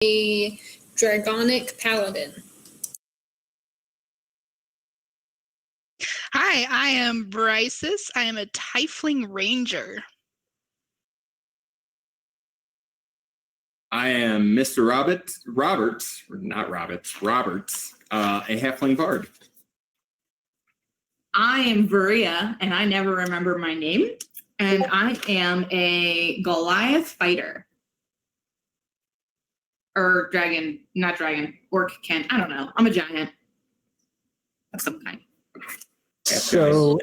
a dragonic paladin. Hi, I am Brysis. I am a tiefling ranger. I am Mr. Roberts, a halfling bard. I am Varia, and I never remember my name, and I am a Goliath fighter. Or dragon, not dragon, orc, Ken, I don't know. I'm a giant of some kind. So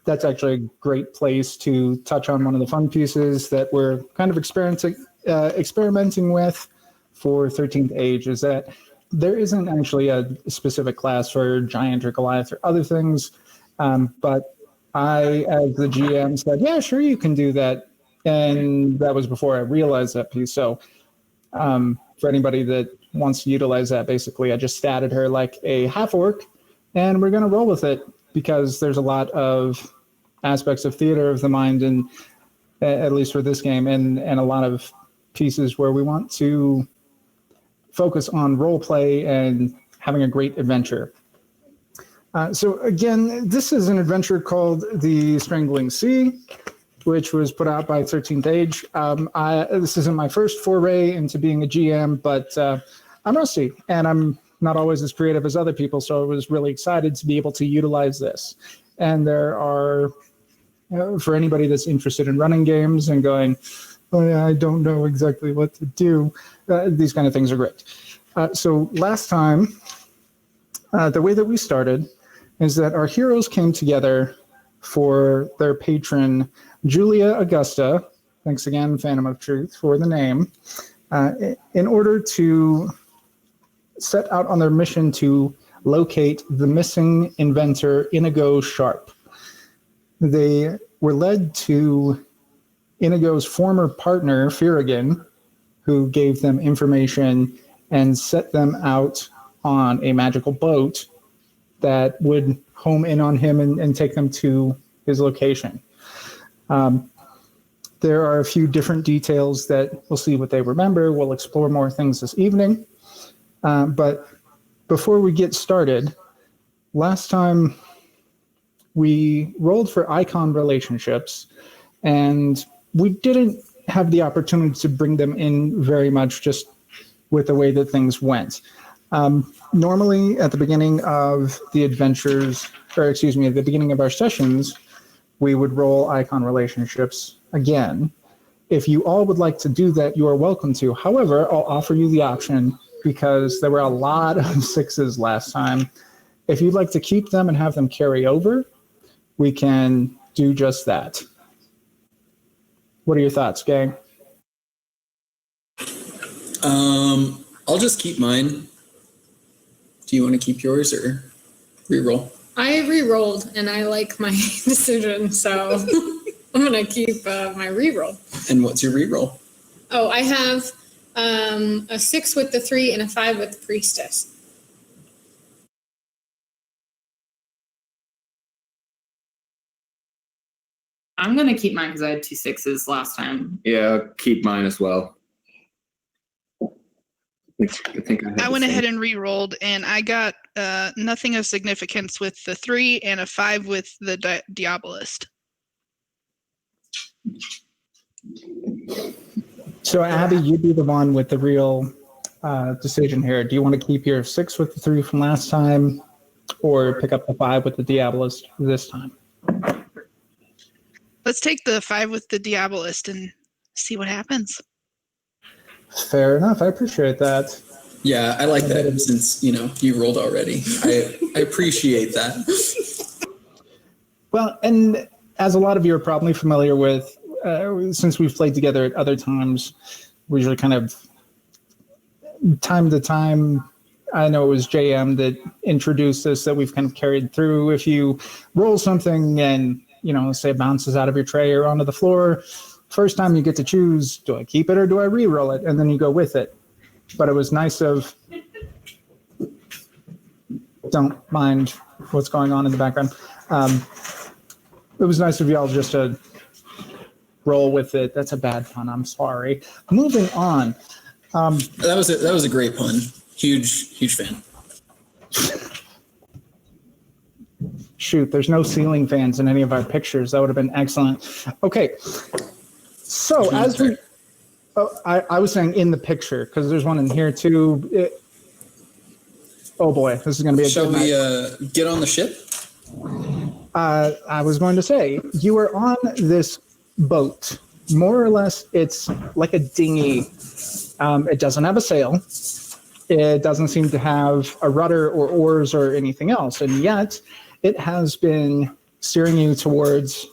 that's actually a great place to touch on one of the fun pieces that we're kind of experimenting with for 13th Age, is that there isn't actually a specific class for giant or Goliath or other things, but I, as the GM, said, yeah, sure, you can do that. And that was before I realized that piece. So for anybody that wants to utilize that, basically, I just statted her like a half-orc, and we're going to roll with it because there's a lot of aspects of theater of the mind, and at least for this game, and a lot of pieces where we want to focus on role play and having a great adventure. So again, this is an adventure called The Strangling Sea, which was put out by 13th Age. This isn't my first foray into being a GM, but I'm rusty, and I'm not always as creative as other people, so I was really excited to be able to utilize this. And there are, for anybody that's interested in running games and going, oh yeah, I don't know exactly what to do, these kind of things are great. So last time, the way that we started is that our heroes came together for their patron, Julia Augusta, thanks again, Phantom of Truth, for the name, in order to set out on their mission to locate the missing inventor, Inigo Sharp. They were led to Inigo's former partner, Firrigan, who gave them information and set them out on a magical boat that would home in on him and take them to his location. There are a few different details that we'll see what they remember. We'll explore more things this evening. But before we get started, last time we rolled for icon relationships, and we didn't have the opportunity to bring them in very much just with the way that things went. Normally, at the beginning of the adventures, or excuse me, at the beginning of our sessions, we would roll icon relationships again. If you all would like to do that, you are welcome to. However, I'll offer you the option, because there were a lot of sixes last time. If you'd like to keep them and have them carry over, we can do just that. What are your thoughts, gang? I'll just keep mine. Do you want to keep yours or reroll? I re-rolled, and I like my decision, so I'm going to keep my re-roll. And what's your reroll? Oh, I have a 6 with the 3 and a 5 with the priestess. I'm going to keep mine because I had 2 6s last time. Yeah, keep mine as well. I went ahead and re-rolled, and I got nothing of significance with the 3 and a 5 with the Diabolist. So Abby, you'd be the one with the real decision here. Do you want to keep your 6 with the 3 from last time, or pick up the 5 with the Diabolist this time? Let's take the 5 with the Diabolist and see what happens. Fair enough. I appreciate that. Yeah, I like that since, you rolled already. I appreciate that. Well, and as a lot of you are probably familiar with, since we've played together at other times, we usually kind of time to time, I know it was JM that introduced this, that we've kind of carried through. If you roll something and, say it bounces out of your tray or onto the floor, first time you get to choose, do I keep it or do I re-roll it? And then you go with it. But it was nice of, don't mind what's going on in the background. It was nice of y'all just to roll with it. That's a bad pun, I'm sorry. Moving on. That was a great pun. Huge fan. Shoot, there's no ceiling fans in any of our pictures. That would have been excellent. Okay, so as we, I was saying in the picture because there's one in here too. Oh boy, this is going to be a Shall good we night. get on the ship? I was going to say you are on this boat. More or less, it's like a dinghy. It doesn't have a sail. It doesn't seem to have a rudder or oars or anything else, and yet it has been steering you towards,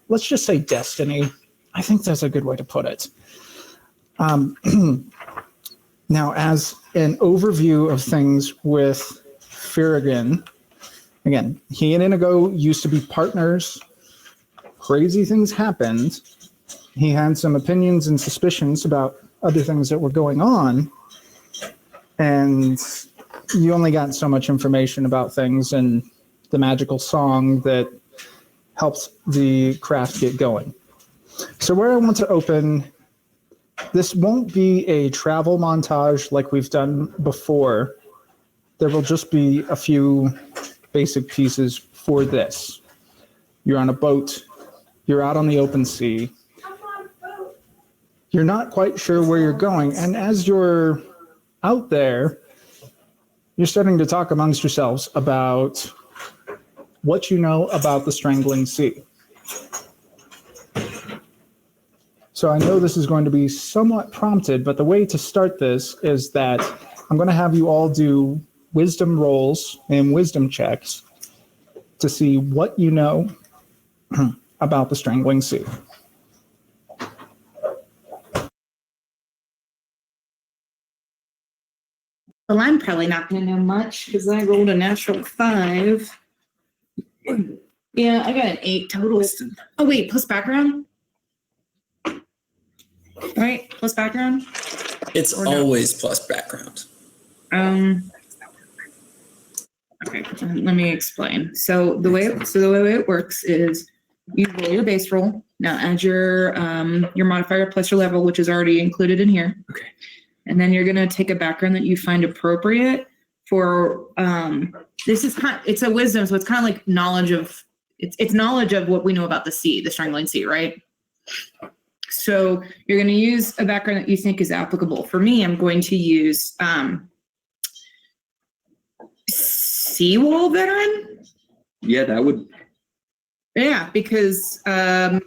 let's just say, destiny. I think that's a good way to put it. Now, as an overview of things with Farragon, again, he and Inigo used to be partners. Crazy things happened. He had some opinions and suspicions about other things that were going on. And you only got so much information about things and the magical song that helps the craft get going. So where I want to open, this won't be a travel montage like we've done before. There will just be a few basic pieces for this. You're on a boat. You're out on the open sea. You're not quite sure where you're going. And as you're out there, you're starting to talk amongst yourselves about what you know about the Strangling Sea. So I know this is going to be somewhat prompted, but the way to start this is that I'm going to have you all do wisdom rolls and wisdom checks to see what you know about the Strangling Sea. Well, I'm probably not going to know much because I rolled a natural 5. Yeah, I got an 8 total. Oh, wait, plus background? Right, plus background? It's Or no? always plus background. Okay, let me explain. So the way it works is you roll your base roll. Now add your modifier plus your level, which is already included in here. Okay. And then you're gonna take a background that you find appropriate for it's a wisdom, so it's kind of like knowledge of what we know about the sea, the Strangling Sea, right? So you're gonna use a background that you think is applicable. For me, I'm going to use seawall veteran. Yeah, that would. Yeah, because I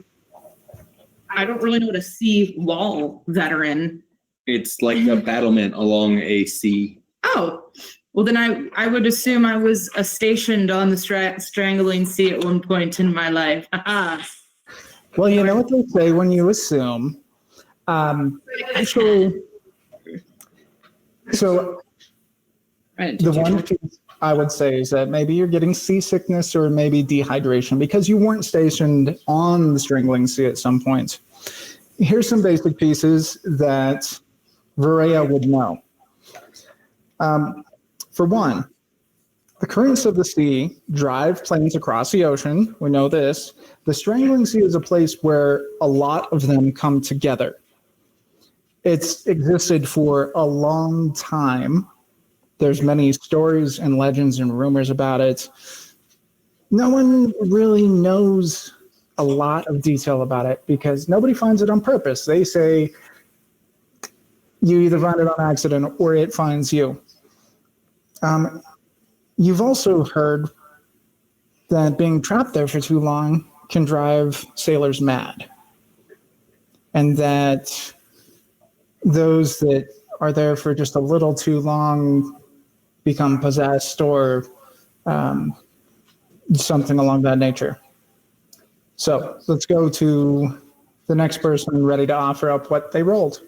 don't really know what a seawall veteran. It's like a battlement along a sea. Oh, well then I would assume I was stationed on the Strangling Sea at one point in my life. Well, you know what they say when you assume. Actually, so the one piece I would say is that maybe you're getting seasickness or maybe dehydration because you weren't stationed on the Strangling Sea at some point. Here's some basic pieces that Varea would know. For one, the currents of the sea drive planes across the ocean. We know this. The Strangling Sea is a place where a lot of them come together. It's existed for a long time. There's many stories and legends and rumors about it. No one really knows a lot of detail about it because nobody finds it on purpose. They say you either find it on accident or it finds you. You've also heard that being trapped there for too long can drive sailors mad, and that those that are there for just a little too long become possessed or something along that nature. So let's go to the next person ready to offer up what they rolled.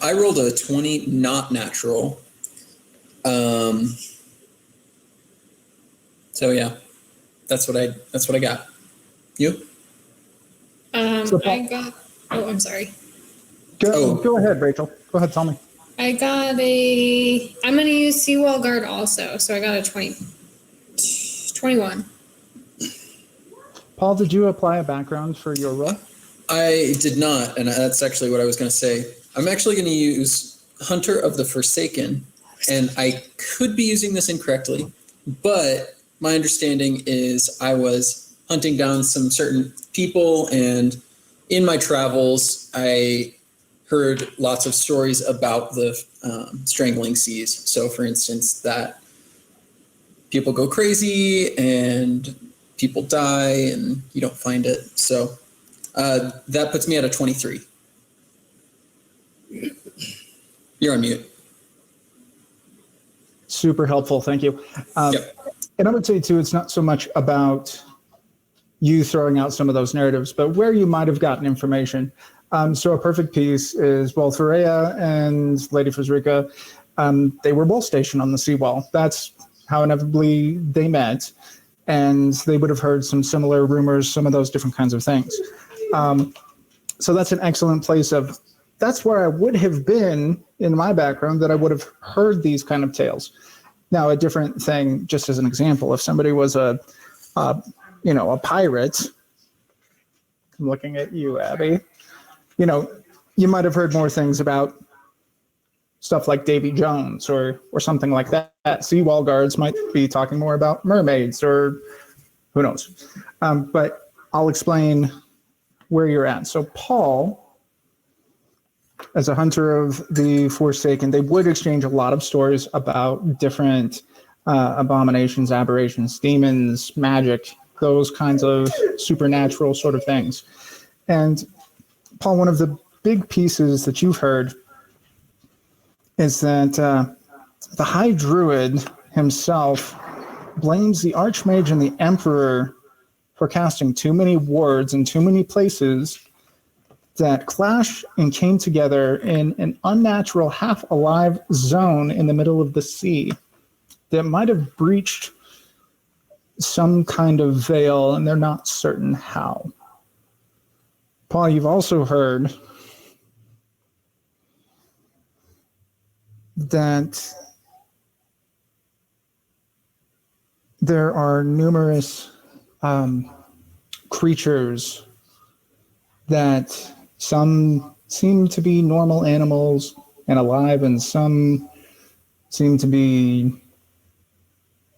I rolled a 20, not natural. So yeah, that's what I got. You? I got. Oh, I'm sorry. Go ahead, Rachel. Go ahead, tell me. I got a. I'm gonna use Seawall Guard also, so I got a 21. Paul, did you apply a background for your role? I did not, and that's actually what I was going to say. I'm actually going to use Hunter of the Forsaken, and I could be using this incorrectly, but my understanding is I was hunting down some certain people, and in my travels, I heard lots of stories about the Strangling Seas. So, for instance, that people go crazy and people die and you don't find it. So that puts me at a 23. You're on mute. Super helpful. Thank you. Yep. And I would say, too, it's not so much about you throwing out some of those narratives, but where you might have gotten information. So a perfect piece is both Rhea and Lady Frederica, they were both stationed on the seawall. That's how inevitably they met. And they would have heard some similar rumors, some of those different kinds of things. So that's an excellent place of, that's where I would have been in my background, that I would have heard these kind of tales. Now, a different thing, just as an example, if somebody was a pirate, I'm looking at you, Abby, you might have heard more things about stuff like Davy Jones or something like that. Seawall guards might be talking more about mermaids or who knows. But I'll explain where you're at. So Paul, as a hunter of the Forsaken, they would exchange a lot of stories about different abominations, aberrations, demons, magic, those kinds of supernatural sort of things. And Paul, one of the big pieces that you've heard is that the High Druid himself blames the Archmage and the Emperor for casting too many wards in too many places that clashed and came together in an unnatural half-alive zone in the middle of the sea that might have breached some kind of veil, and they're not certain how. Paul, you've also heard that there are numerous creatures that some seem to be normal animals and alive, and some seem to be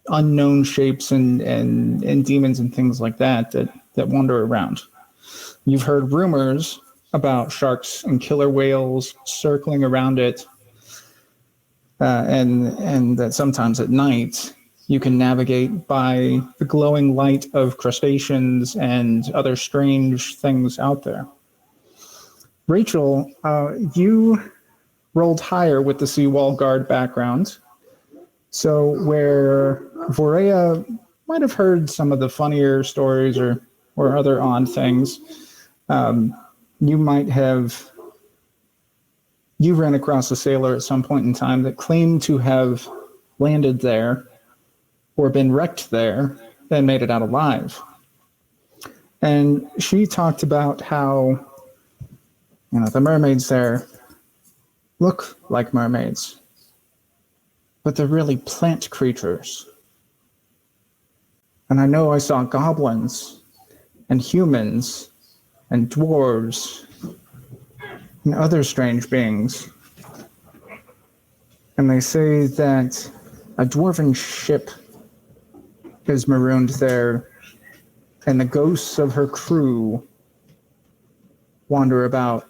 unknown shapes and demons and things like that wander around. You've heard rumors about sharks and killer whales circling around it, and that sometimes at night you can navigate by the glowing light of crustaceans and other strange things out there. Rachel, you rolled higher with the Seawall Guard background. So where Vorea might have heard some of the funnier stories or other odd things, you ran across a sailor at some point in time that claimed to have landed there or been wrecked there and made it out alive. And she talked about how, the mermaids there look like mermaids, but they're really plant creatures. And I know I saw goblins and humans and dwarves and other strange beings. And they say that a dwarven ship is marooned there, and the ghosts of her crew wander about,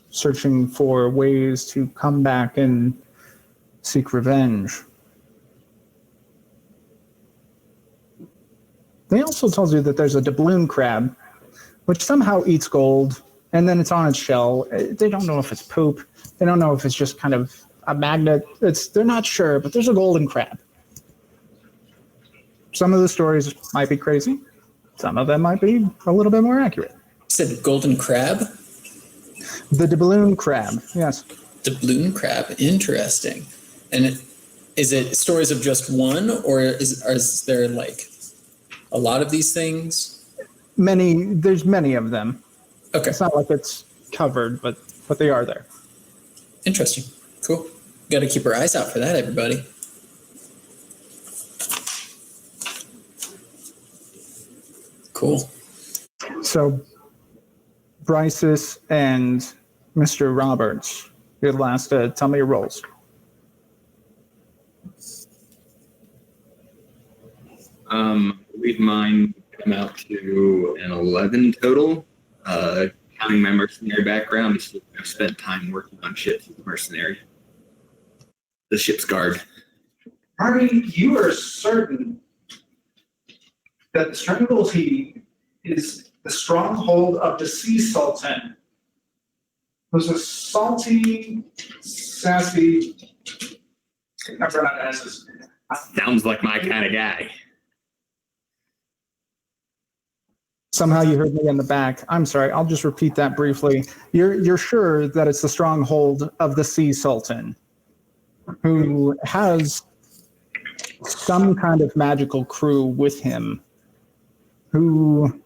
searching for ways to come back and seek revenge. They also told you that there's a doubloon crab, which somehow eats gold, and then it's on its shell. They don't know if it's poop. They don't know if it's just kind of a magnet. They're not sure, but there's a golden crab. Some of the stories might be crazy. Some of them might be a little bit more accurate. You said golden crab? The doubloon crab, yes. Doubloon crab, interesting. And is it stories of just one, or is there like a lot of these things? There's many of them. Okay. It's not like it's covered, but they are there. Interesting. Cool. Got to keep our eyes out for that, everybody. Cool. So, Bryces and Mr. Roberts, you're the last to tell me your roles. We'd mine come out to an 11 total. Counting my mercenary background, I've spent time working on ships as a mercenary. The ship's guard. Harvey, you are certain that the Strangling Sea is the stronghold of the Sea Sultan. Who's a salty, sassy, I forgot S's. Sounds like my kind of guy. Somehow you heard me in the back. I'm sorry, I'll just repeat that briefly. You're sure that it's the stronghold of the Sea Sultan, who has some kind of magical crew with him, who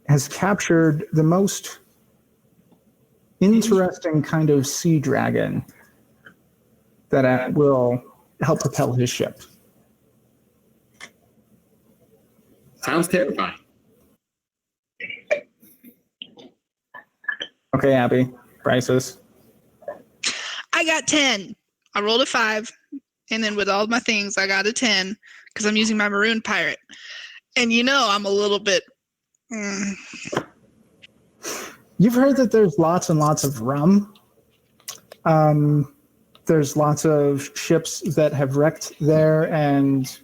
has captured the most interesting kind of sea dragon that will help propel his ship. Sounds terrifying. Okay, Abby, Bryces. I got 10. I rolled a 5, and then with all my things, I got a 10 because I'm using my maroon pirate. And I'm a little bit. You've heard that there's lots and lots of rum. There's lots of ships that have wrecked there, and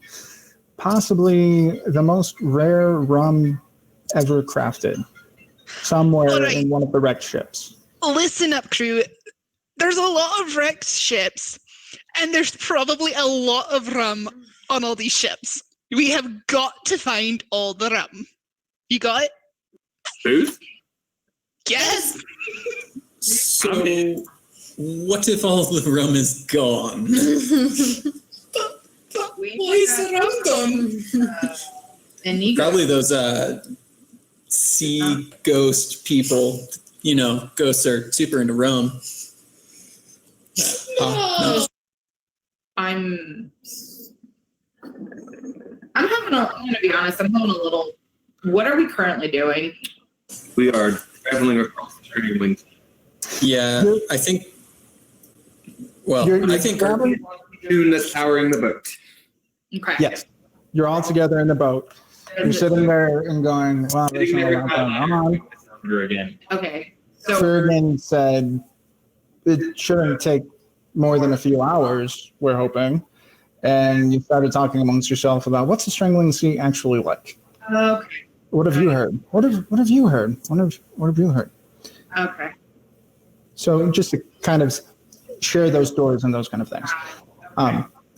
possibly the most rare rum ever crafted somewhere in one of the wrecked ships. Listen up, crew. There's a lot of wrecked ships, and there's probably a lot of rum on all these ships. We have got to find all the rum. You got it? Booth? Yes. So, what if all the rum is gone? Why is the rum gone? Inigo. Probably those sea ghost people. Ghosts are super into rum. No. I'm gonna be honest, I'm having a little, what are we currently doing? We are traveling across the Strangling Sea. Yeah, I think. Well, I think. Tune that's powering the boat. Okay. Yes, you're all together in the boat. You're sitting there and going, wow, there's not a lot going on. Again. Okay. So Ferdinand said it shouldn't take more than a few hours, we're hoping. And you started talking amongst yourself about what's the Strangling Sea actually like? okay. What have you heard? What have you heard? What have you heard? Okay. So just to kind of share those stories and those kind of things.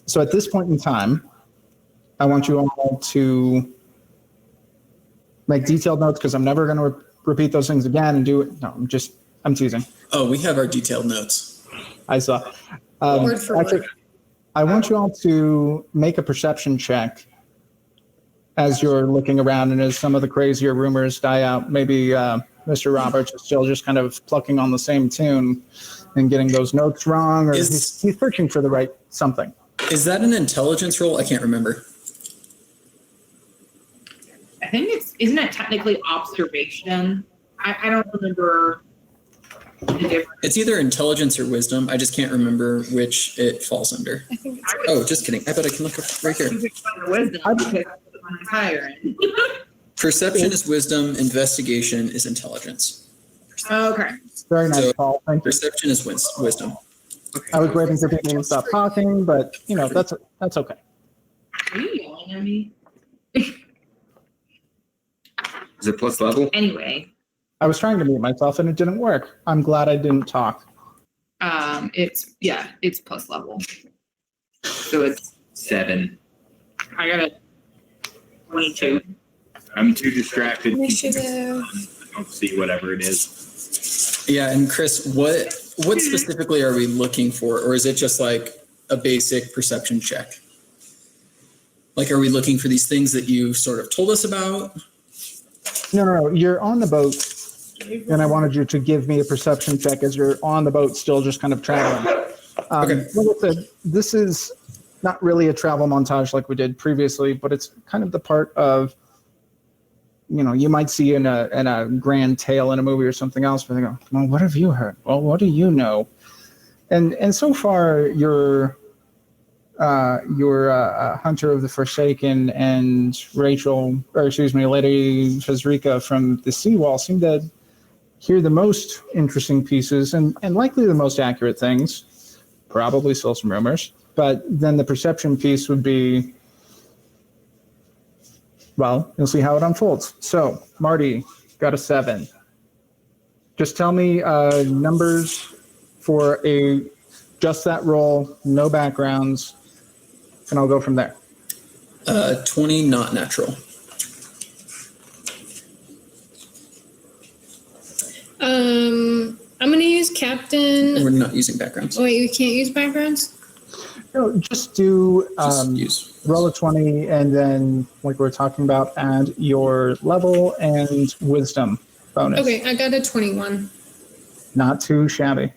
So at this point in time, I want you all to make detailed notes because I'm never going to repeat those things again and do it. No, I'm teasing. Oh, we have our detailed notes. I saw. Word for word. I want you all to make a perception check as you're looking around and as some of the crazier rumors die out. Maybe Mr. Roberts is still just kind of plucking on the same tune and getting those notes wrong, or he's searching for the right something. Is that an intelligence roll? I can't remember. I think isn't it technically observation? I don't remember the difference. It's either intelligence or wisdom. I just can't remember which it falls under. I think it's Oh, just kidding. I bet I can look up right here. Wisdom because I'm higher end. Perception is wisdom. Investigation is intelligence. Okay. Very nice, So- Paul. Thank you. Perception is wisdom. I was waiting for people to stop talking, but that's okay. Are you yelling at me? Is it plus level? Anyway, I was trying to mute myself and it didn't work. I'm glad I didn't talk. it's plus level. So it's 7. I got a 22. I'm too distracted. initiative. I don't see whatever it is. Yeah, and Chris, what specifically are we looking for, or is it just like a basic perception check? Like, are we looking for these things that you sort of told us about? No. You're on the boat, and I wanted you to give me a perception check as you're on the boat, still just kind of traveling. Okay. Like I said, this is not really a travel montage like we did previously, but it's kind of the part of you might see in a grand tale in a movie or something else, but they go, well, what have you heard? Well, what do you know? And so far, you're a hunter of the Forsaken, and Lady Fezrika from the Seawall seem to hear the most interesting pieces and likely the most accurate things. Probably still some rumors, but then the perception piece would be, well, you'll see how it unfolds. So, Marty got a 7. Just tell me numbers for just that roll, no backgrounds, and I'll go from there. 20 not natural. I'm gonna use Captain. We're not using backgrounds. Oh, wait, you can't use backgrounds? No, just do Just use. roll a 20, and then, like we're talking about, add your level and wisdom bonus. Okay, I got a 21. Not too shabby.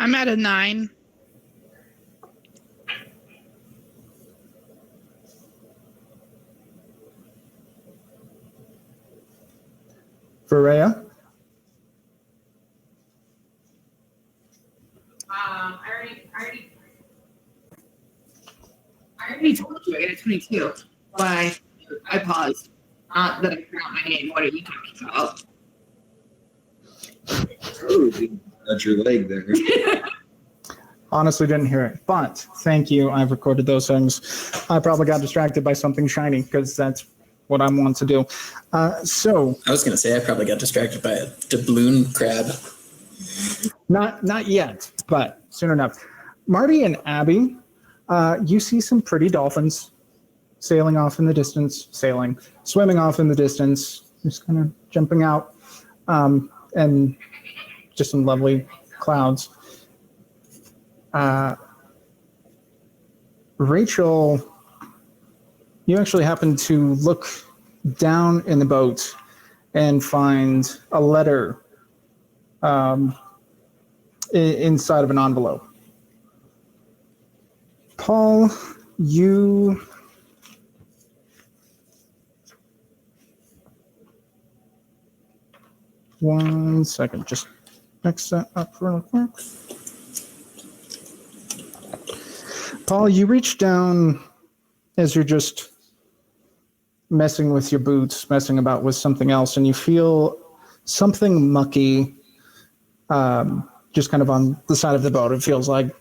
I'm at a 9. Varaya? I already told you I got a 22. Why? I paused. Not that I forgot my name. What are you talking about? Oh, that's your leg there. Honestly, didn't hear it, but thank you. I've recorded those things. I probably got distracted by something shiny because that's what I want to do. So I was going to say I probably got distracted by a doubloon crab. not yet, but soon enough. Marty and Abby, you see some pretty dolphins swimming off in the distance, just kind of jumping out, and just some lovely clouds. Rachel, you actually happen to look down in the boat and find a letter inside of an envelope. Paul, you... One second, just mix that up real quick. Paul, you reach down as you're just messing with your boots, messing about with something else, and you feel something mucky just kind of on the side of the boat. It feels like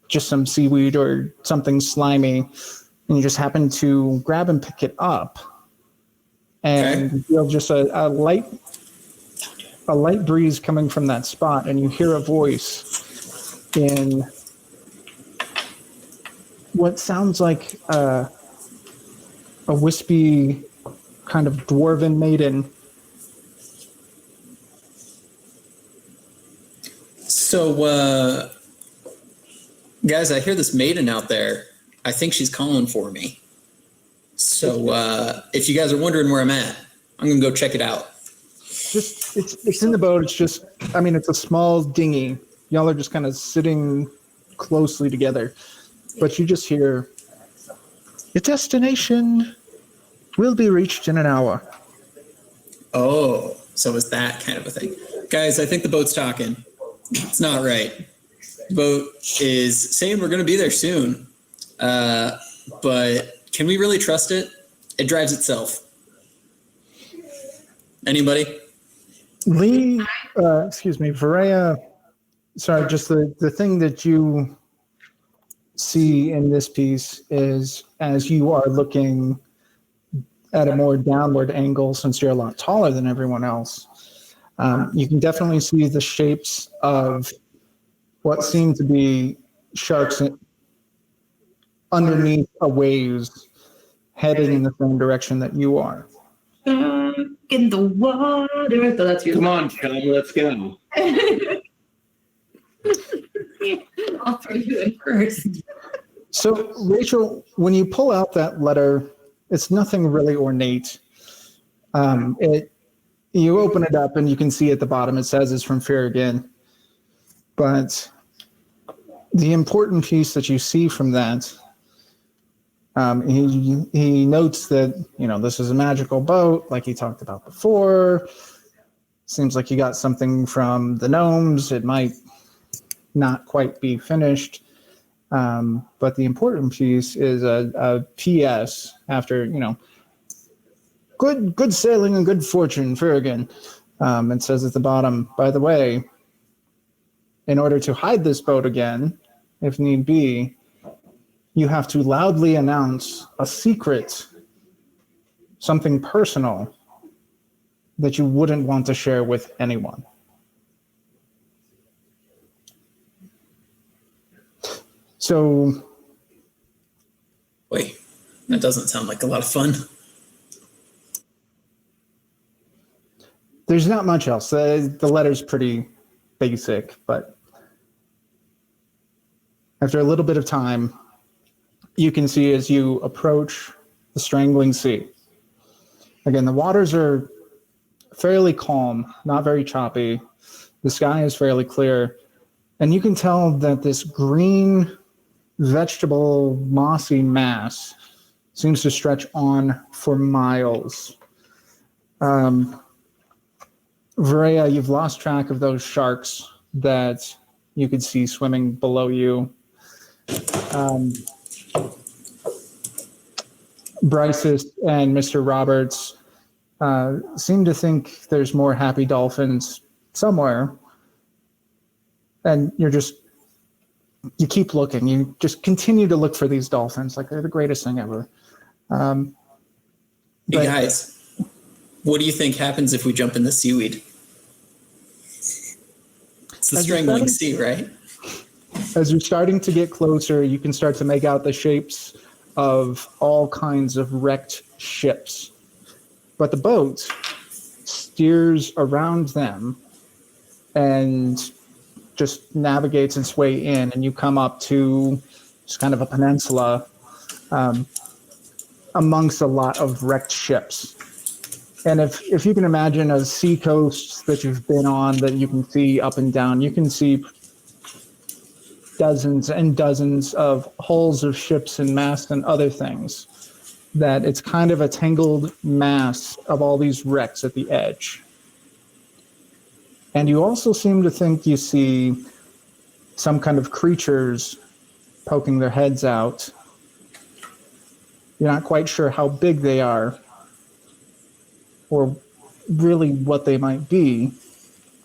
just some seaweed or something slimy, and you just happen to grab and pick it up, and you feel just a light breeze coming from that spot, and you hear a voice in what sounds like a wispy kind of dwarven maiden. So, guys, I hear this maiden out there. I think she's calling for me. So, if you guys are wondering where I'm at, I'm going to go check it out. Just it's in the boat. It's just, I mean, it's a small dinghy. Y'all are just kind of sitting closely together, but you just hear, "Your destination will be reached in an hour." Oh, so it's that kind of a thing. Guys, I think the boat's talking. It's not right. The boat is saying we're going to be there soon. But can we really trust it? It drives itself. Anybody? Varaya, sorry, just the thing that you see in this piece is, as you are looking at a more downward angle, since you're a lot taller than everyone else, you can definitely see the shapes of what seem to be sharks underneath a waves heading in the same direction that you are. In the water. So that's your. Come on, chum, let's go. I'll throw you in first. So, Rachel, when you pull out that letter, it's nothing really ornate. You open it up and you can see at the bottom it says it's from Farragut. But the important piece that you see from that He notes that, this is a magical boat, like he talked about before. Seems like you got something from the gnomes. It might not quite be finished. But the important piece is a PS after, good sailing and good fortune, Ferrigan. It says at the bottom, by the way, in order to hide this boat again, if need be, you have to loudly announce a secret, something personal that you wouldn't want to share with anyone. So, Wait, that doesn't sound like a lot of fun. there's not much else. The letter's pretty basic, but after a little bit of time, you can see as you approach the Strangling Sea. Again, the waters are fairly calm, not very choppy. The sky is fairly clear. And you can tell that this green vegetable mossy mass seems to stretch on for miles. Varea, you've lost track of those sharks that you could see swimming below you. Bryces and Mr. Roberts seem to think there's more happy dolphins somewhere. And you keep looking. You just continue to look for these dolphins like they're the greatest thing ever. Hey guys, what do you think happens if we jump in the seaweed? It's the Strangling Sea, right? As you're starting to get closer, you can start to make out the shapes of all kinds of wrecked ships. But the boat steers around them and just navigates its way in, and you come up to just kind of a peninsula amongst a lot of wrecked ships. And if you can imagine a sea coast that you've been on that you can see up and down, you can see dozens and dozens of hulls of ships and masts and other things, that it's kind of a tangled mass of all these wrecks at the edge. And you also seem to think you see some kind of creatures poking their heads out. You're not quite sure how big they are or really what they might be,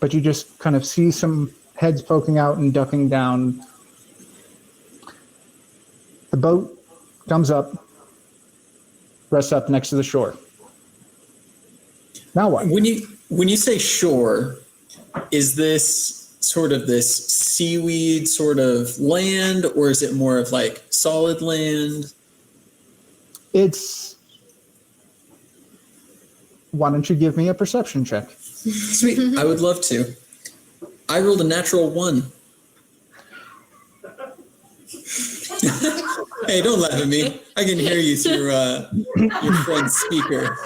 but you just kind of see some heads poking out and ducking down. The boat comes up, rests up next to the shore. Now what? When you say shore, is this sort of this seaweed sort of land, or is it more of like solid land? Why don't you give me a perception check? Sweet, I would love to. I rolled a natural 1. Hey, don't laugh at me. I can hear you through your friend's speaker.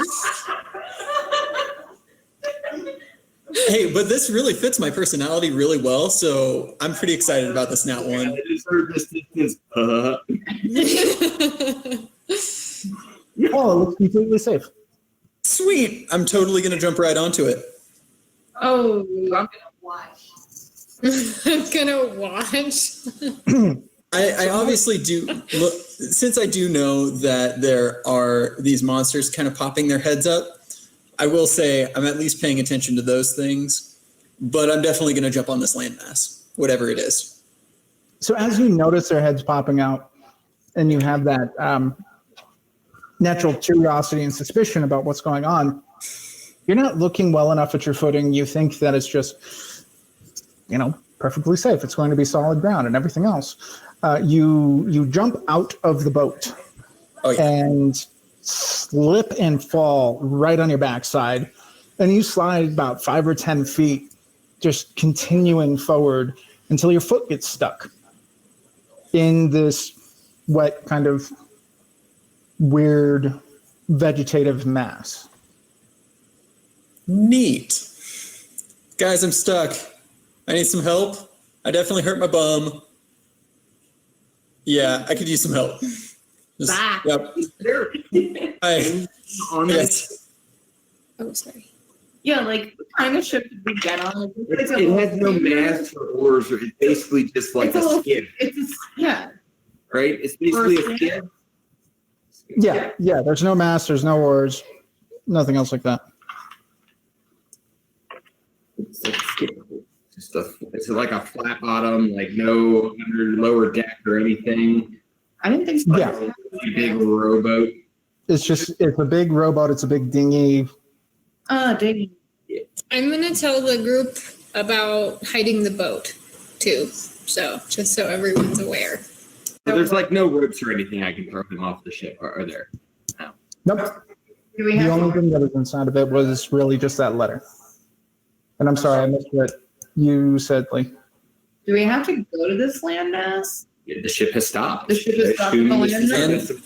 Hey, but this really fits my personality really well, so I'm pretty excited about this nat 1. Oh, it looks completely safe. Sweet. I'm totally going to jump right onto it. Oh, I'm gonna watch. I'm gonna watch. I obviously do look, since I do know that there are these monsters kind of popping their heads up. I will say I'm at least paying attention to those things, but I'm definitely going to jump on this landmass, whatever it is. So as you notice their heads popping out and you have that natural curiosity and suspicion about what's going on, you're not looking well enough at your footing. You think that it's just, perfectly safe. It's going to be solid ground and everything else. You jump out of the boat and slip and fall right on your backside. And you slide about 5 or 10 feet, just continuing forward until your foot gets stuck in this wet kind of weird vegetative mass. Neat. Guys, I'm stuck. I need some help. I definitely hurt my bum. Yeah, I could use some help. Just- Bye. Yep. Hi. On Yes. Oh, sorry. Yeah, like what kind of ship did we get on? It has no mast or oars, or it's basically just like It's a a little- skiff, Yeah. right? It's basically Or a a skiff. Yeah. There's no mast, there's no oars, nothing else like that. It's like a skiff. It's like a flat bottom, like no under lower deck or anything. I didn't think so. Yeah. A big rowboat. It's a big rowboat. It's a big dinghy. Dang. I'm gonna tell the group about hiding the boat too. So just so everyone's aware. So there's like no ropes or anything I can throw him off the ship, are there? Nope. Do we The have only thing that was inside of it was really just that letter. And I'm sorry, I missed what you said, Lee. Do we have to go to this landmass? The ship has stopped. The ship has stopped at the landmass?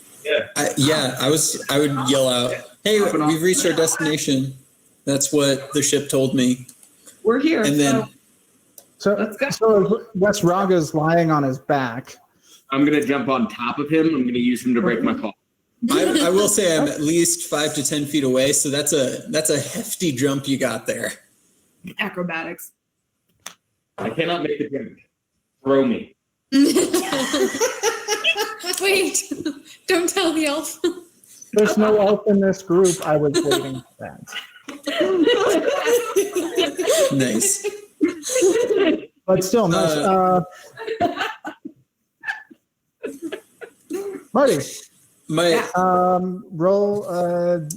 I would yell out, "Hey, we've reached our destination." That's what the ship told me. We're here. And then So, Let's go. so Wes Raga's lying on his back. I'm gonna jump on top of him. I'm gonna use him to break my fall. I will say I'm at least 5 to 10 feet away, so that's a hefty jump you got there. Acrobatics. I cannot make the jump. Throw me. Wait, don't tell the elf. There's no elf in this group. I was waiting for that. Nice. But still, nice. Marty, My roll a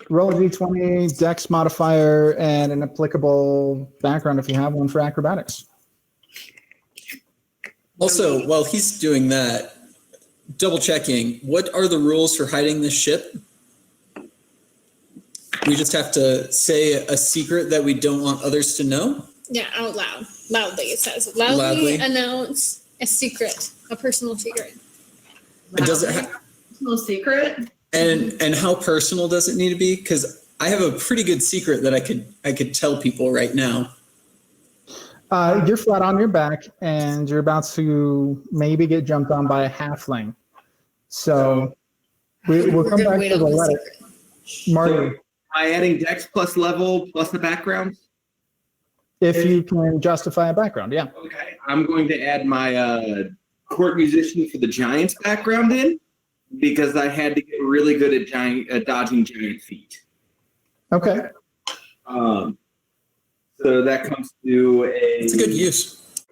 d20, dex modifier, and an applicable background if you have one for acrobatics. Also, while he's doing that, double checking, what are the rules for hiding this ship? We just have to say a secret that we don't want others to know? Yeah, out loud. Loudly, it says. Loudly announce a secret, a personal secret. And does it Little secret? and how personal does it need to be? Because I have a pretty good secret that I could tell people right now. You're flat on your back, and you're about to maybe get jumped on by a halfling. So we'll We're come gonna back wait to the on the letter. secret. Marty, Am I adding dex plus level plus the background? if you can justify a background, yeah. Okay. I'm going to add my court musician for the Giants background in because I had to get really good at dodging giant feet. Okay. So that comes to It's a good use.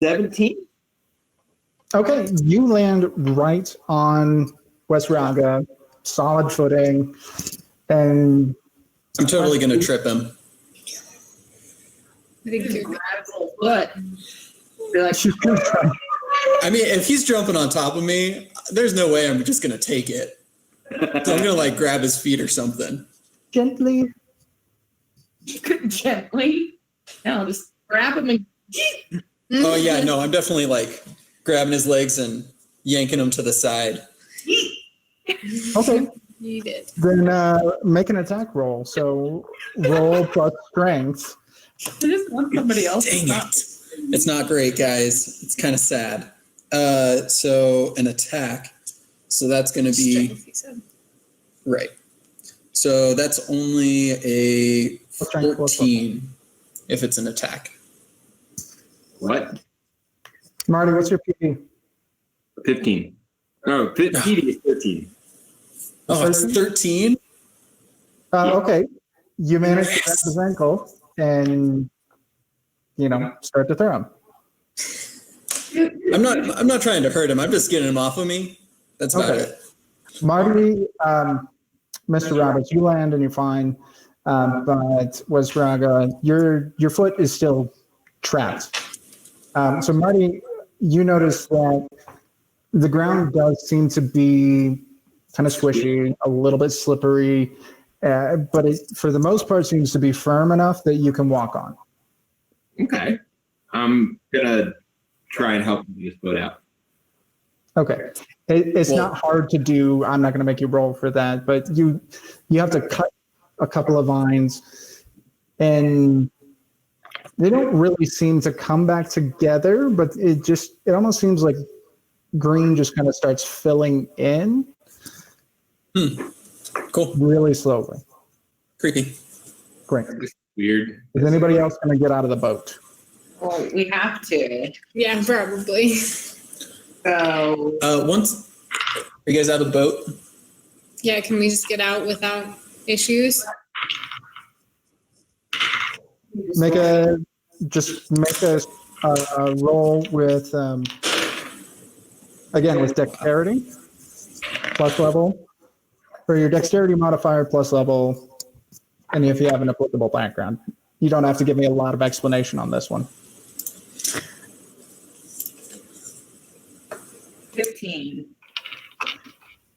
17. Okay, you land right on West Raga, solid footing, and I'm totally going to trip him. I think you're Grab his little foot. Be like, she's gonna try. I mean, if he's jumping on top of me, there's no way I'm just going to take it. So I'm going to like grab his feet or something. Gently. gently. No, just grab him and Oh yeah, no, I'm definitely like grabbing his legs and yanking him to the side. Okay, You did. then make an attack roll. So roll plus strength. I just want somebody else. to Dang stop. it. It's not great, guys. It's kind of sad. So an attack. So that's going to be Strength, you said. right. So that's only a Strength plus 14 if it's an attack. What? Marty, what's your PD? 15. No, PD is 13. Oh, it's 13? Okay, you manage to grab his ankle and start to throw him. I'm not trying to hurt him. I'm just getting him off of me. That's about Okay. it. Marty, Mr. Roberts, you land and you're fine, but West Raga, your foot is still trapped. So Marty, you notice that the ground does seem to be kind of squishy, a little bit slippery, but it, for the most part, seems to be firm enough that you can walk on. Okay. I'm going to try and help you this boat out. Okay. It's Well- not hard to do. I'm not going to make you roll for that, but you have to cut a couple of vines, and they don't really seem to come back together, but it almost seems like green just kind of starts filling in Cool. really slowly. Creepy. Great. Weird. Is anybody else going to get out of the boat? Well, we have to. Yeah, probably. So Once are you guys out of the boat? Yeah, can we just get out without issues? Make a roll with again with dexterity plus level, or your dexterity modifier plus level, and if you have an applicable background. You don't have to give me a lot of explanation on this one. 15.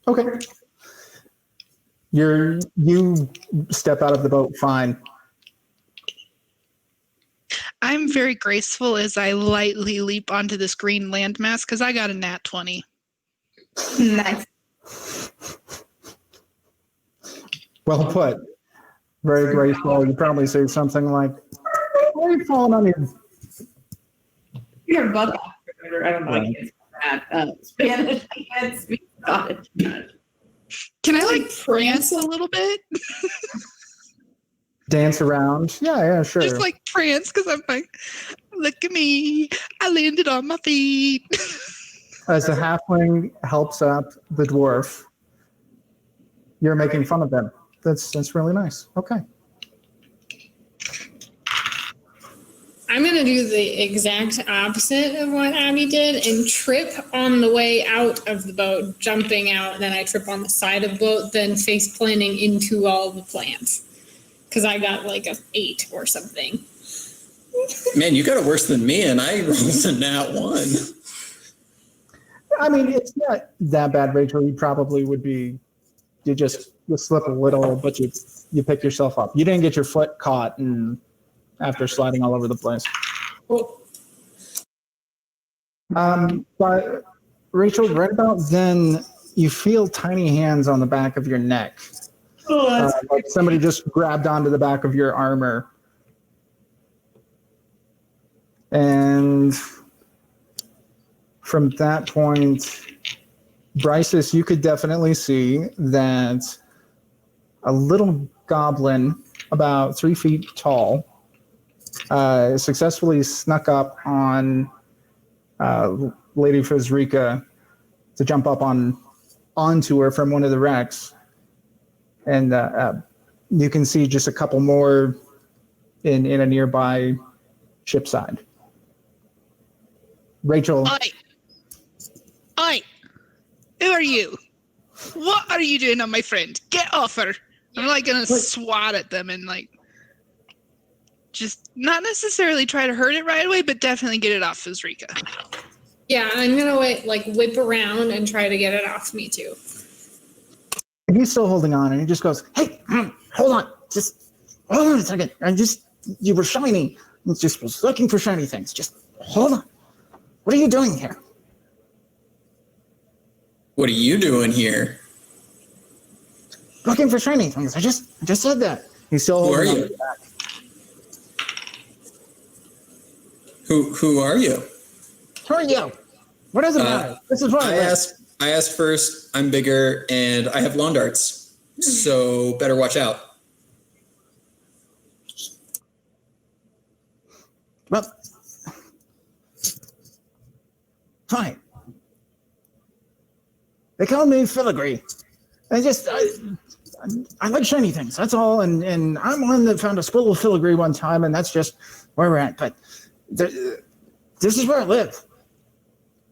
Okay. You step out of the boat fine. I'm very graceful as I lightly leap onto this green landmass because I got a nat 20. Nice. Well put. Very graceful. You probably say something like, "Why are you falling on your?" You're a bug. I don't know. I Right. can't speak that. Spanish. I can't speak Scottish. Can I like prance a little bit? Dance around. Yeah, sure. Just like prance because I'm like, look at me. I landed on my feet. As the halfling helps up the dwarf, you're making fun of them. That's really nice. Okay. I'm going to do the exact opposite of what Abby did and trip on the way out of the boat, jumping out, and then I trip on the side of the boat, then face planting into all the plants. Because I got like a 8 or something. Man, you got it worse than me, and I rolled a nat 1. I mean, it's not that bad, Rachel. You probably would be. You slip a little, but you pick yourself up. You didn't get your foot caught and after sliding all over the place. But Rachel, right about then, you feel tiny hands on the back of your neck. Like somebody just grabbed onto the back of your armor. And from that point, Bryces, you could definitely see that a little goblin about 3 feet tall successfully snuck up on Lady Fizrika to jump up onto her from one of the wrecks. And you can see just a couple more in a nearby ship side. Rachel. Oi! Who are you? What are you doing on my friend? Get off her! I'm like gonna swat at them and like just not necessarily try to hurt it right away, but definitely get it off Fizrika. Yeah, I'm going to whip around and try to get it off me too. And he's still holding on, and he just goes, "Hey, hold on. Just hold on a second. You were shiny. I just was looking for shiny things. Just hold on. What are you doing here?" What are you doing here? Looking for shiny things. I just said that. He's still Who are holding on you? to the back. Who are you? Who are you? What does it matter? This is what I asked first. I'm bigger and I have lawn darts, so better watch out. Well, fine. They call me Filigree. I like shiny things. That's all. And I'm one that found a spool of filigree one time, and that's just where we're at. But this is where I live.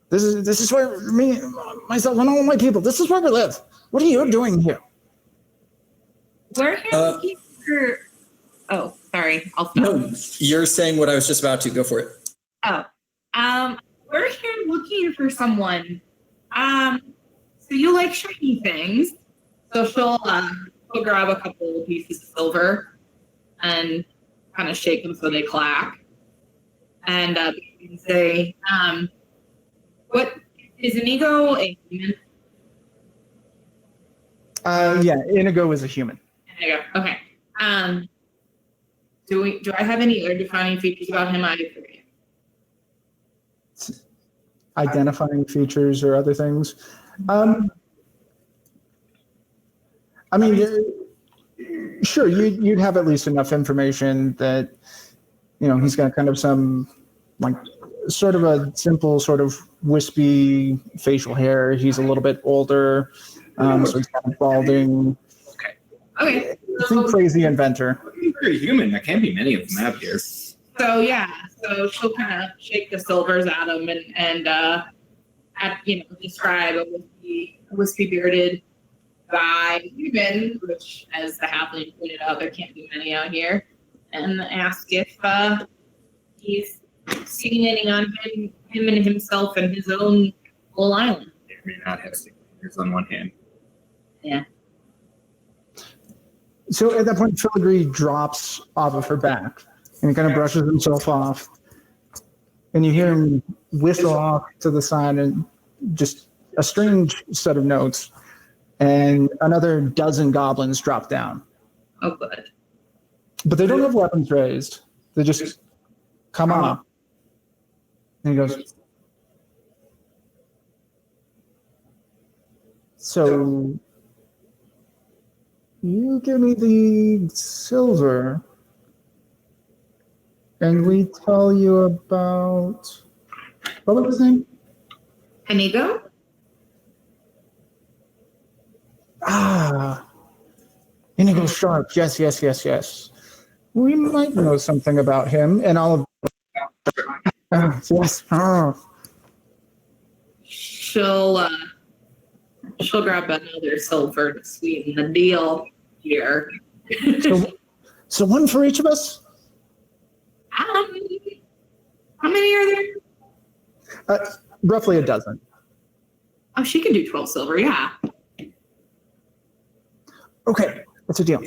This is where myself, and all my people. This is where we live. What are you doing here? We're here looking for. Oh, sorry. I'll stop. No, you're saying what I was just about to. Go for it. Oh, we're here looking for someone. So you like shiny things? So she'll grab a couple pieces of silver and kind of shake them so they clack, and say, "What is Inigo a human?" Yeah, Inigo is a human. Inigo. Okay. Do I have any other defining features about him? I forget. identifying features or other things. I mean, sure, you'd have at least enough information that, he's got kind of some, like, sort of a simple sort of wispy facial hair. He's a little bit older, so he's kind of balding. Okay. Think crazy inventor. Very human. There can't be many of them out here. So she'll kind of shake the silvers at him and describe a wispy bearded guy, human, which, as the halfling pointed out, there can't be many out here, and ask if he's seen any on him and himself and his own whole island. They may not have signatures on one hand. Yeah. So at that point, Filigree drops off of her back and he kind of brushes himself off. And you hear him whistle off to the side and just a strange set of notes. And another dozen goblins drop down. Oh, good. But they don't have weapons raised. They just come up. And he goes, so you give me the silver, and we tell you about, what was his name? Inigo? Inigo Sharp. Yes. We might know something about him, and all of yes. She'll grab another silver to sweeten the deal here. So one for each of us? How many are there? Roughly a dozen. Oh, she can do 12 silver, yeah. Okay, that's a deal.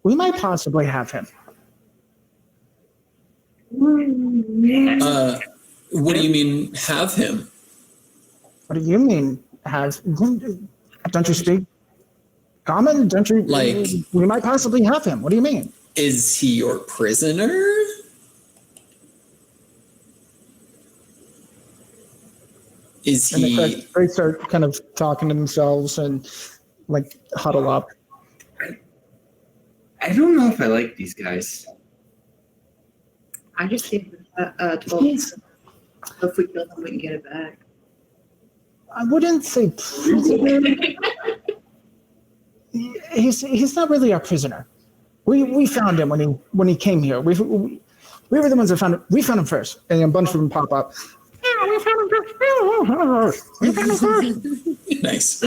We might possibly have him. What do you mean, have him? What do you mean, have? Don't you speak common? Don't you? Like, we might possibly have him. What do you mean? Is he your prisoner? Is And he? they start kind of talking to themselves and like huddle up. I don't know if I like these guys. I just gave her 12. If we kill him, we can get it back. I wouldn't say prisoner. He's not really our prisoner. We found him when he came here. We were the ones that found him. We found him first, and a bunch of them pop up. We found him first. We found him first. Nice.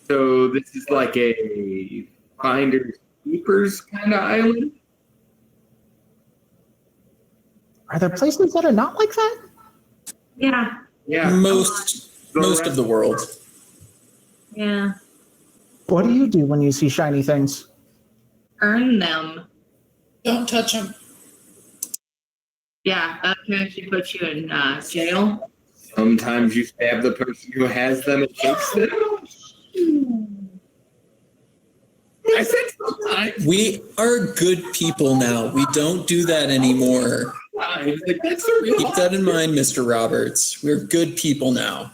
So this is like a finders keepers kind of island. Are there places that are not like that? Yeah. Yeah. Most of the world. Yeah. What do you do when you see shiny things? Earn them. Don't touch them. Yeah, that can actually put you in jail. Sometimes you stab the person who has them and takes them. I said sometimes. We are good people now. We don't do that anymore. Like, that's a real Keep that in mind, Mr. Roberts. We're good people now.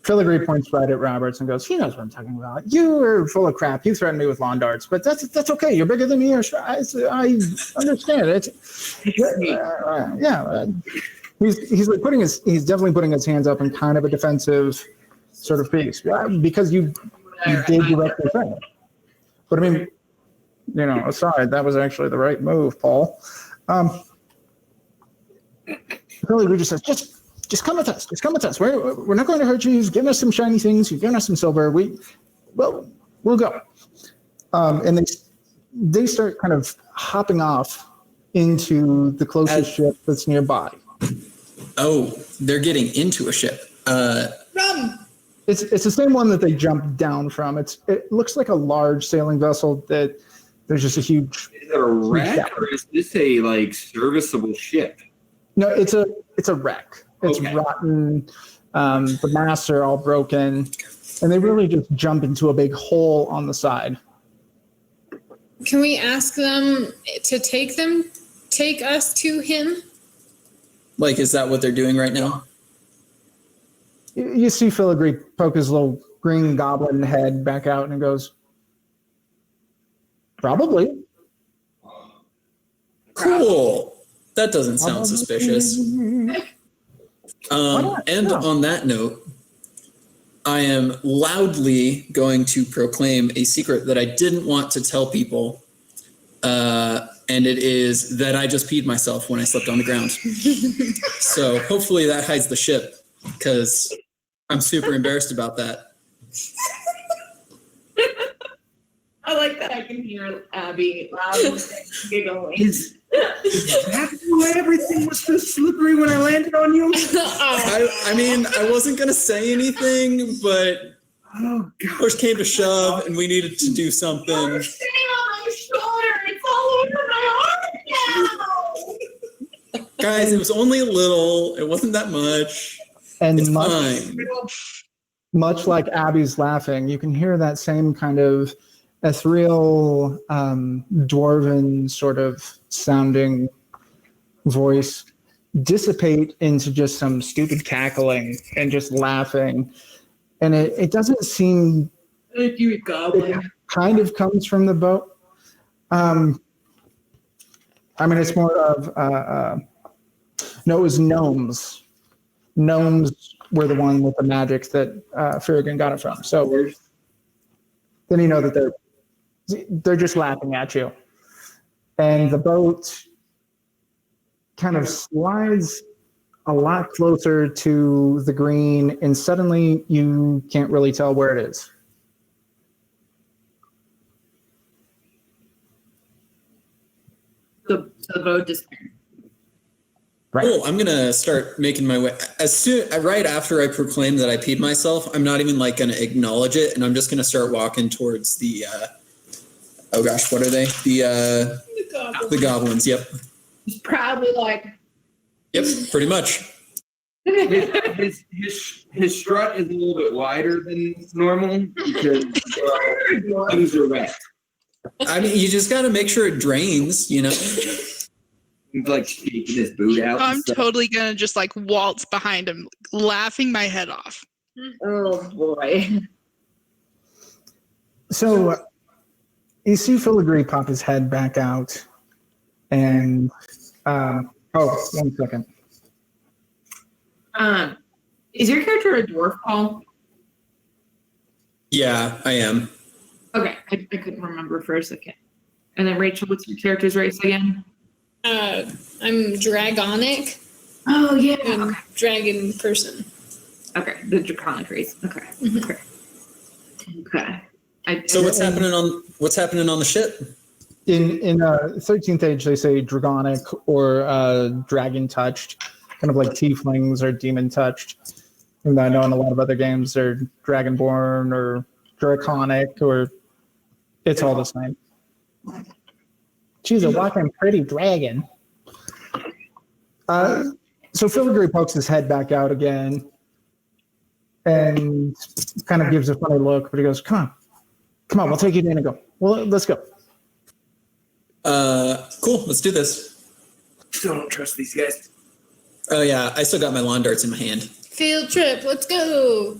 Filigree points right at Roberts and goes, he knows what I'm talking about. You are full of crap. You threatened me with lawn darts, but that's okay. You're bigger than me. I understand. He's like he's definitely putting his hands up in kind of a defensive sort of piece because you did directly thing. But I mean, aside, that was actually the right move, Paul. Filigree just says, just come with us. Just come with us. We're not going to hurt you. You've given us some shiny things. You've given us some silver. We'll go. And they start kind of hopping off into the closest ship that's nearby. Oh, they're getting into a ship. Run! It's the same one that they jumped down from. It looks like a large sailing vessel that there's just a huge. Is it a wreck or is this a serviceable ship? No, it's a wreck. It's Okay. rotten. The masts are all broken, and they really just jump into a big hole on the side. Can we ask them to take them take us to him? Like, is that what they're doing right now? You see Filigree poke his little green goblin head back out and goes, probably. Cool. That doesn't sound suspicious. And on that note, I am loudly going to proclaim a secret that I didn't want to tell people. And it is that I just peed myself when I slept on the ground. So hopefully that hides the ship, because I'm super embarrassed about that. I like that I can hear Abby loudly giggling. Is that why everything was so slippery when I landed on you? I mean, I wasn't going to say anything, but Oh, God. push came to shove and we needed to do something. You're sitting on my shoulder. It's all over my arm now. Guys, it was only a little. It wasn't that much. And It's much, fine. much like Abby's laughing, you can hear that same kind of ethereal, dwarven sort of sounding voice dissipate into just some stupid cackling and just laughing. And it doesn't seem, Thank you, goblin. it kind of comes from the boat. I mean, it's more of, no, it was gnomes. Gnomes were the one with the magic that Farragon got it from. So then you know that they're just laughing at you. And the boat kind of slides a lot closer to the green, and suddenly you can't really tell where it is. The boat disappeared. Right. Oh, I'm gonna start making my way. Right after I proclaim that I peed myself, I'm not even like gonna acknowledge it, and I'm just gonna start walking towards the. Oh gosh, what are they? The goblins. Yep. He's probably like. Yep. Pretty much. His strut is a little bit wider than normal because things are wet. I mean, you just gotta make sure it drains. You know. He's like shaking his boot out. I'm and stuff. totally gonna just like waltz behind him, laughing my head off. Oh boy. So you see Filigree pop his head back out, and oh, 1 second. Is your character a dwarf, Paul? Yeah, I am. Okay, I couldn't remember for a second. And then Rachel, what's your character's race again? I'm dragonic Oh yeah. and Okay. dragon person. Okay, the draconic race. Okay. Mhm. Okay. So what's happening on the ship? In 13th Age, they say dragonic or dragon touched, kind of like tieflings or demon touched. And I know in a lot of other games they're dragonborn or draconic, or it's all the same. She's a walking pretty dragon. So Filigree pokes his head back out again and kind of gives a funny look, but he goes, come on, we'll take you to Inigo. Well, let's go. Cool. Let's do this. Still don't trust these guys. Oh yeah, I still got my lawn darts in my hand. Field trip, let's go.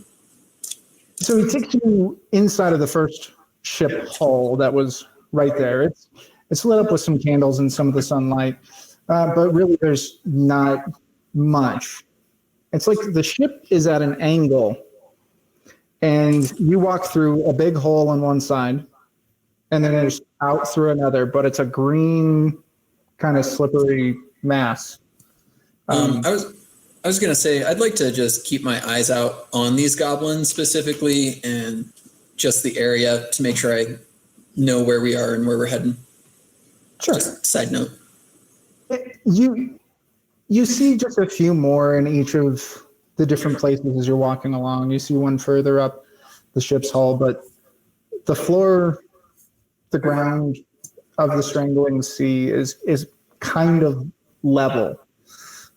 So he takes you inside of the first ship hull that was right there. It's lit up with some candles and some of the sunlight, but really there's not much. It's like the ship is at an angle, and you walk through a big hole on one side, and then there's out through another, but it's a green kind of slippery mass. I was gonna say I'd like to just keep my eyes out on these goblins specifically, and just the area to make sure I know where we are and where we're heading. Sure. Just side note. You see just a few more in each of the different places as you're walking along. You see one further up the ship's hull, but the floor, the ground of the Strangling Sea is kind of level.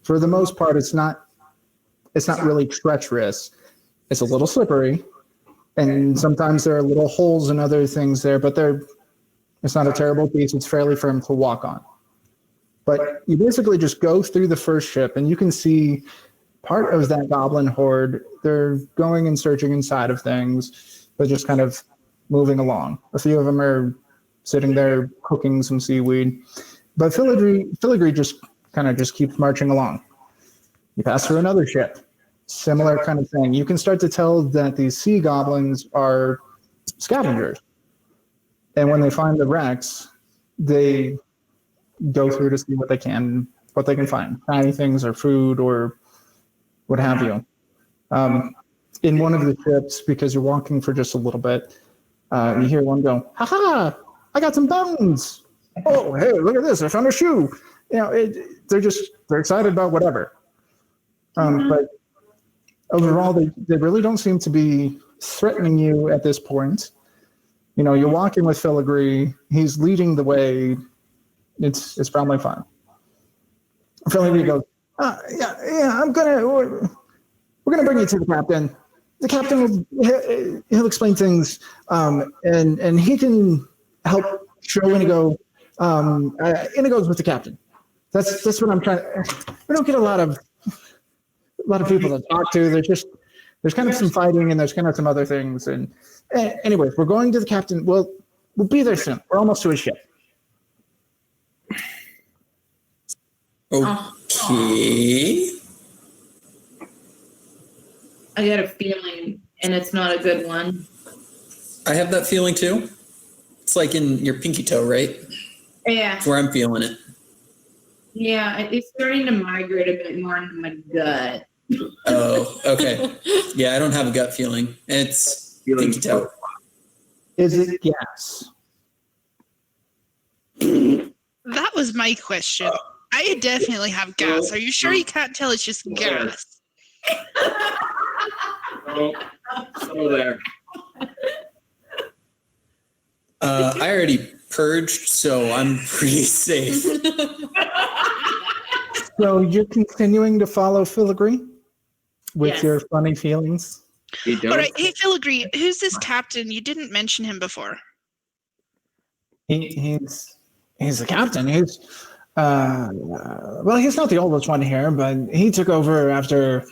For the most part, it's not really treacherous. It's a little slippery, and sometimes there are little holes and other things there, but it's not a terrible piece. It's fairly firm to walk on. But you basically just go through the first ship, and you can see part of that goblin horde. They're going and searching inside of things, but just kind of moving along. A few of them are sitting there cooking some seaweed. But Filigree just kind of just keeps marching along. You pass through another ship. Similar kind of thing. You can start to tell that these sea goblins are scavengers. And when they find the wrecks, they go through to see what they can find. Tiny things or food or what have you. In one of the ships, because you're walking for just a little bit, you hear one go, "Ha ha! I got some bones! Oh, hey, look at this! I found a shoe!" They're excited about whatever. But overall, they really don't seem to be threatening you at this point. You're walking with Filigree. He's leading the way. It's probably fun. Filigree goes, yeah, we're gonna bring you to the captain. The captain he'll explain things, and he can help show Inigo. Inigo's with the captain. That's what I'm trying. We don't get a lot of people to talk to. There's kind of some fighting, and there's kind of some other things. And anyway, we're going to the captain. We'll be there soon. We're almost to his ship. Okay. I got a feeling, and it's not a good one. I have that feeling too. It's like in your pinky toe, right? Yeah. That's where I'm feeling it. Yeah, it's starting to migrate a bit more into my gut. Oh, okay. Yeah, I don't have a gut feeling. It's pinky toe. Is it gas? That was my question. I definitely have gas. Are you sure you can't tell it's just gas? So there. I already purged, so I'm pretty safe. So you're continuing to follow Filigree with Yes. your funny feelings? All right. Hey, Filigree, who's this captain? You didn't mention him before. He's the captain. He's he's not the oldest one here, but he took over after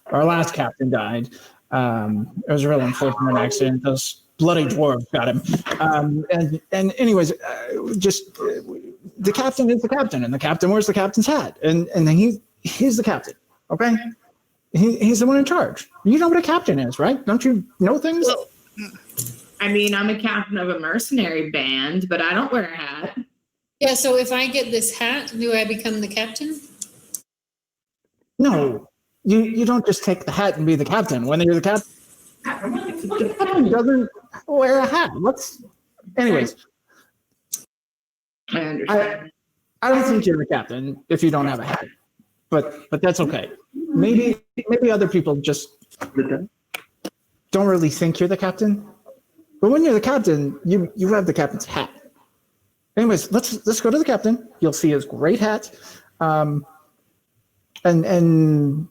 our last captain died. It was a real unfortunate accident. Those bloody dwarves got him. And anyways, the captain is the captain, and the captain wears the captain's hat, and he's the captain. Okay, he's the one in charge. You know what a captain is, right? Don't you know things? Well, I mean, I'm a captain of a mercenary band, but I don't wear a hat. Yeah, so if I get this hat, do I become the captain? No, you don't just take the hat and be the captain. When you're the captain, the captain doesn't wear a hat. Anyways, I understand. I don't think you're the captain if you don't have a hat, but that's okay. Maybe other people just don't really think you're the captain. But when you're the captain, you have the captain's hat. Anyways, let's go to the captain. You'll see his great hat, and then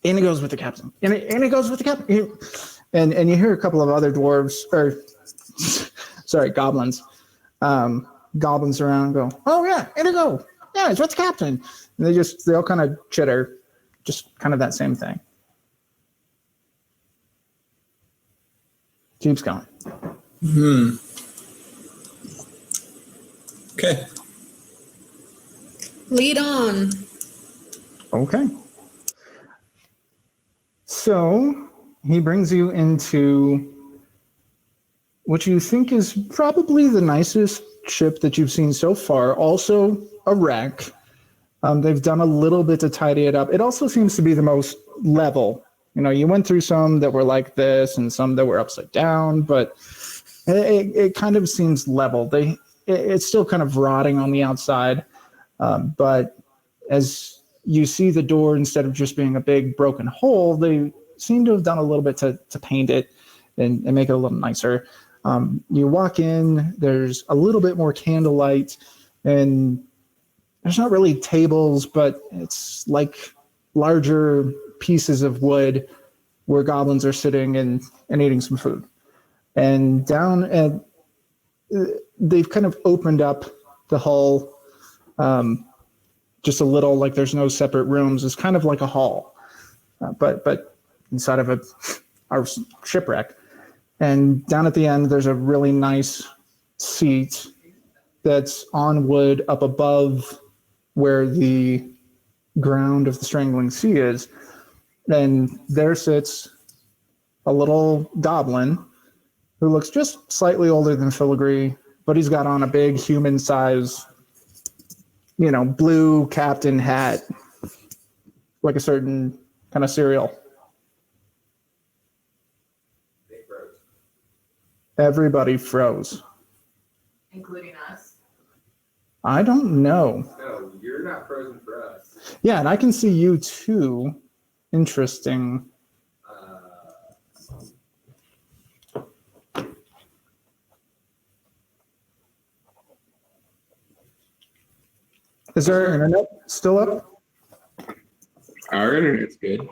Inigo's with the captain. Inigo's with the captain. And you hear a couple of other dwarves, goblins. Goblins around go, "Oh yeah, Inigo. Yeah, it's with the captain." And they all kind of chitter, just kind of that same thing. Keeps going. Okay. Lead on. Okay. So he brings you into what you think is probably the nicest ship that you've seen so far. Also a wreck. They've done a little bit to tidy it up. It also seems to be the most level. You went through some that were like this and some that were upside down, but it kind of seems level. It's still kind of rotting on the outside, but as you see the door, instead of just being a big broken hole, they seem to have done a little bit to paint it and make it a little nicer. You walk in, there's a little bit more candlelight, and there's not really tables, but it's like larger pieces of wood where goblins are sitting and eating some food. And down at they've kind of opened up the hull just a little, like there's no separate rooms. It's kind of like a hall, but inside of our shipwreck. And down at the end, there's a really nice seat that's on wood up above where the ground of the Strangling Sea is. And there sits a little goblin who looks just slightly older than Filigree, but he's got on a big human-size, blue captain hat, like a certain kind of cereal. Everybody froze. Including us. I don't know. No, you're not frozen for us. Yeah, and I can see you too. Interesting. Is our internet still up? Our internet's good.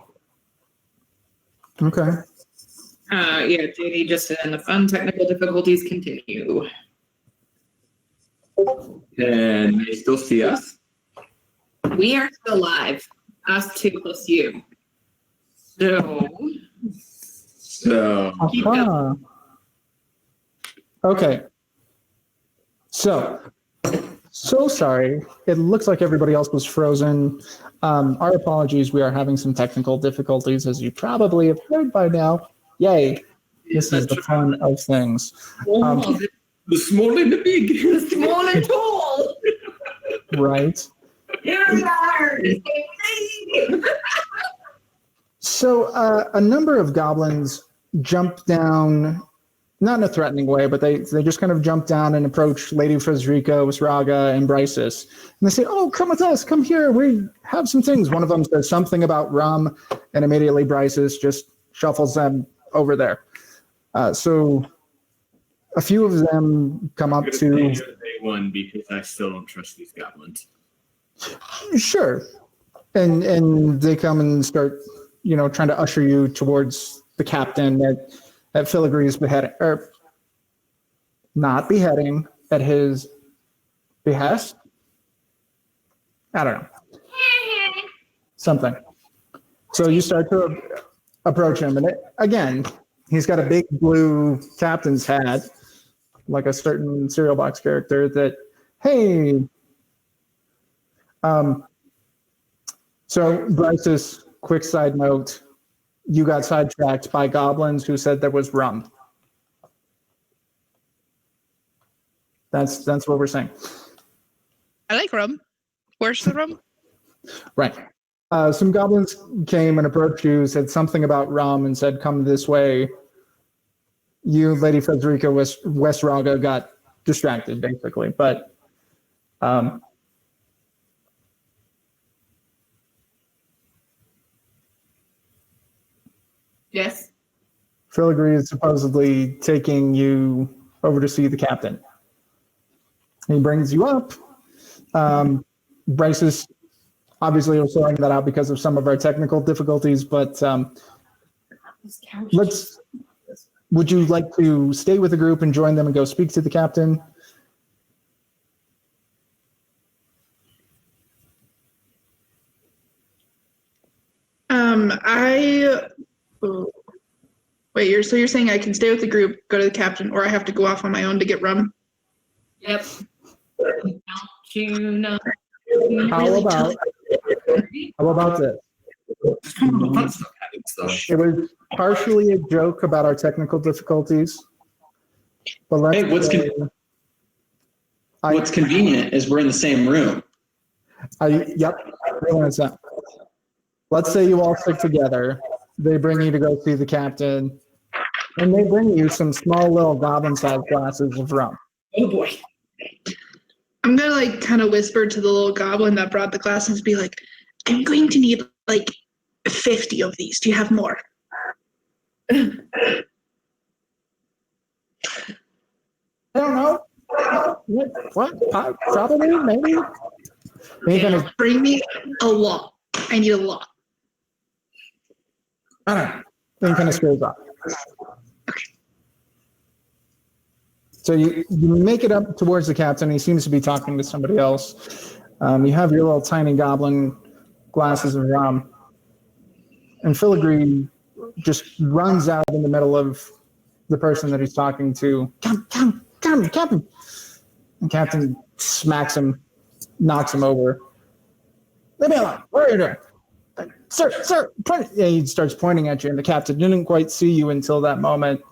Okay. Yeah, JD just said, and the fun technical difficulties continue. Can they still see us? We are still live. Us two plus you. So keep going. Uh-huh. Okay. So sorry. It looks like everybody else was frozen. Our apologies. We are having some technical difficulties, as you probably have heard by now. Yay. This is the fun of things. The small and the big. The small and tall. Right. Here we are. So a number of goblins jump down, not in a threatening way, but they just kind of jump down and approach Lady Frederica, Wisraga, and Brysis. And they say, "Oh, come with us. Come here. We have some things." One of them says something about rum, and immediately Brysis just shuffles them over there. So a few of them come up to... one because I still don't trust these goblins. Sure. And they come and start, trying to usher you towards the captain at Filigree's beheading, or not beheading, at his behest. I don't know. Something. So you start to approach him, and again, he's got a big blue captain's hat, like a certain cereal box character that, hey. So Bryce's quick side note, you got sidetracked by goblins who said there was rum. That's what we're saying. I like rum. Where's the rum? Right. Some goblins came and approached you, said something about rum, and said, "Come this way." You, Lady Frederica Westraga, got distracted, basically. But Yes. Filigree is supposedly taking you over to see the captain. He brings you up. Bryce is obviously sorting that out because of some of our technical difficulties, but would you like to stay with the group and join them and go speak to the captain? Wait, you're saying I can stay with the group, go to the captain, or I have to go off on my own to get rum? Yep. Don't you know? How about this? It was partially a joke about our technical difficulties, but let's Hey, what's convenient is we're in the same room. Yep. Let's say you all stick together. They bring you to go see the captain, and they bring you some small little goblin-sized glasses of rum. Oh boy. I'm gonna kind of whisper to the little goblin that brought the glasses, be like, "I'm going to need 50 of these. Do you have more?" I don't know. What? Probably, maybe. Bring me a lot. I need a lot. I don't know. Then kind of screws up. Okay. So you make it up towards the captain. He seems to be talking to somebody else. You have your little tiny goblin glasses of rum. And Filigree just runs out in the middle of the person that he's talking to. Come, Captain. And Captain smacks him, knocks him over. Leave me alone. What are you doing? Sir, point. Yeah, he starts pointing at you, and the captain didn't quite see you until that moment.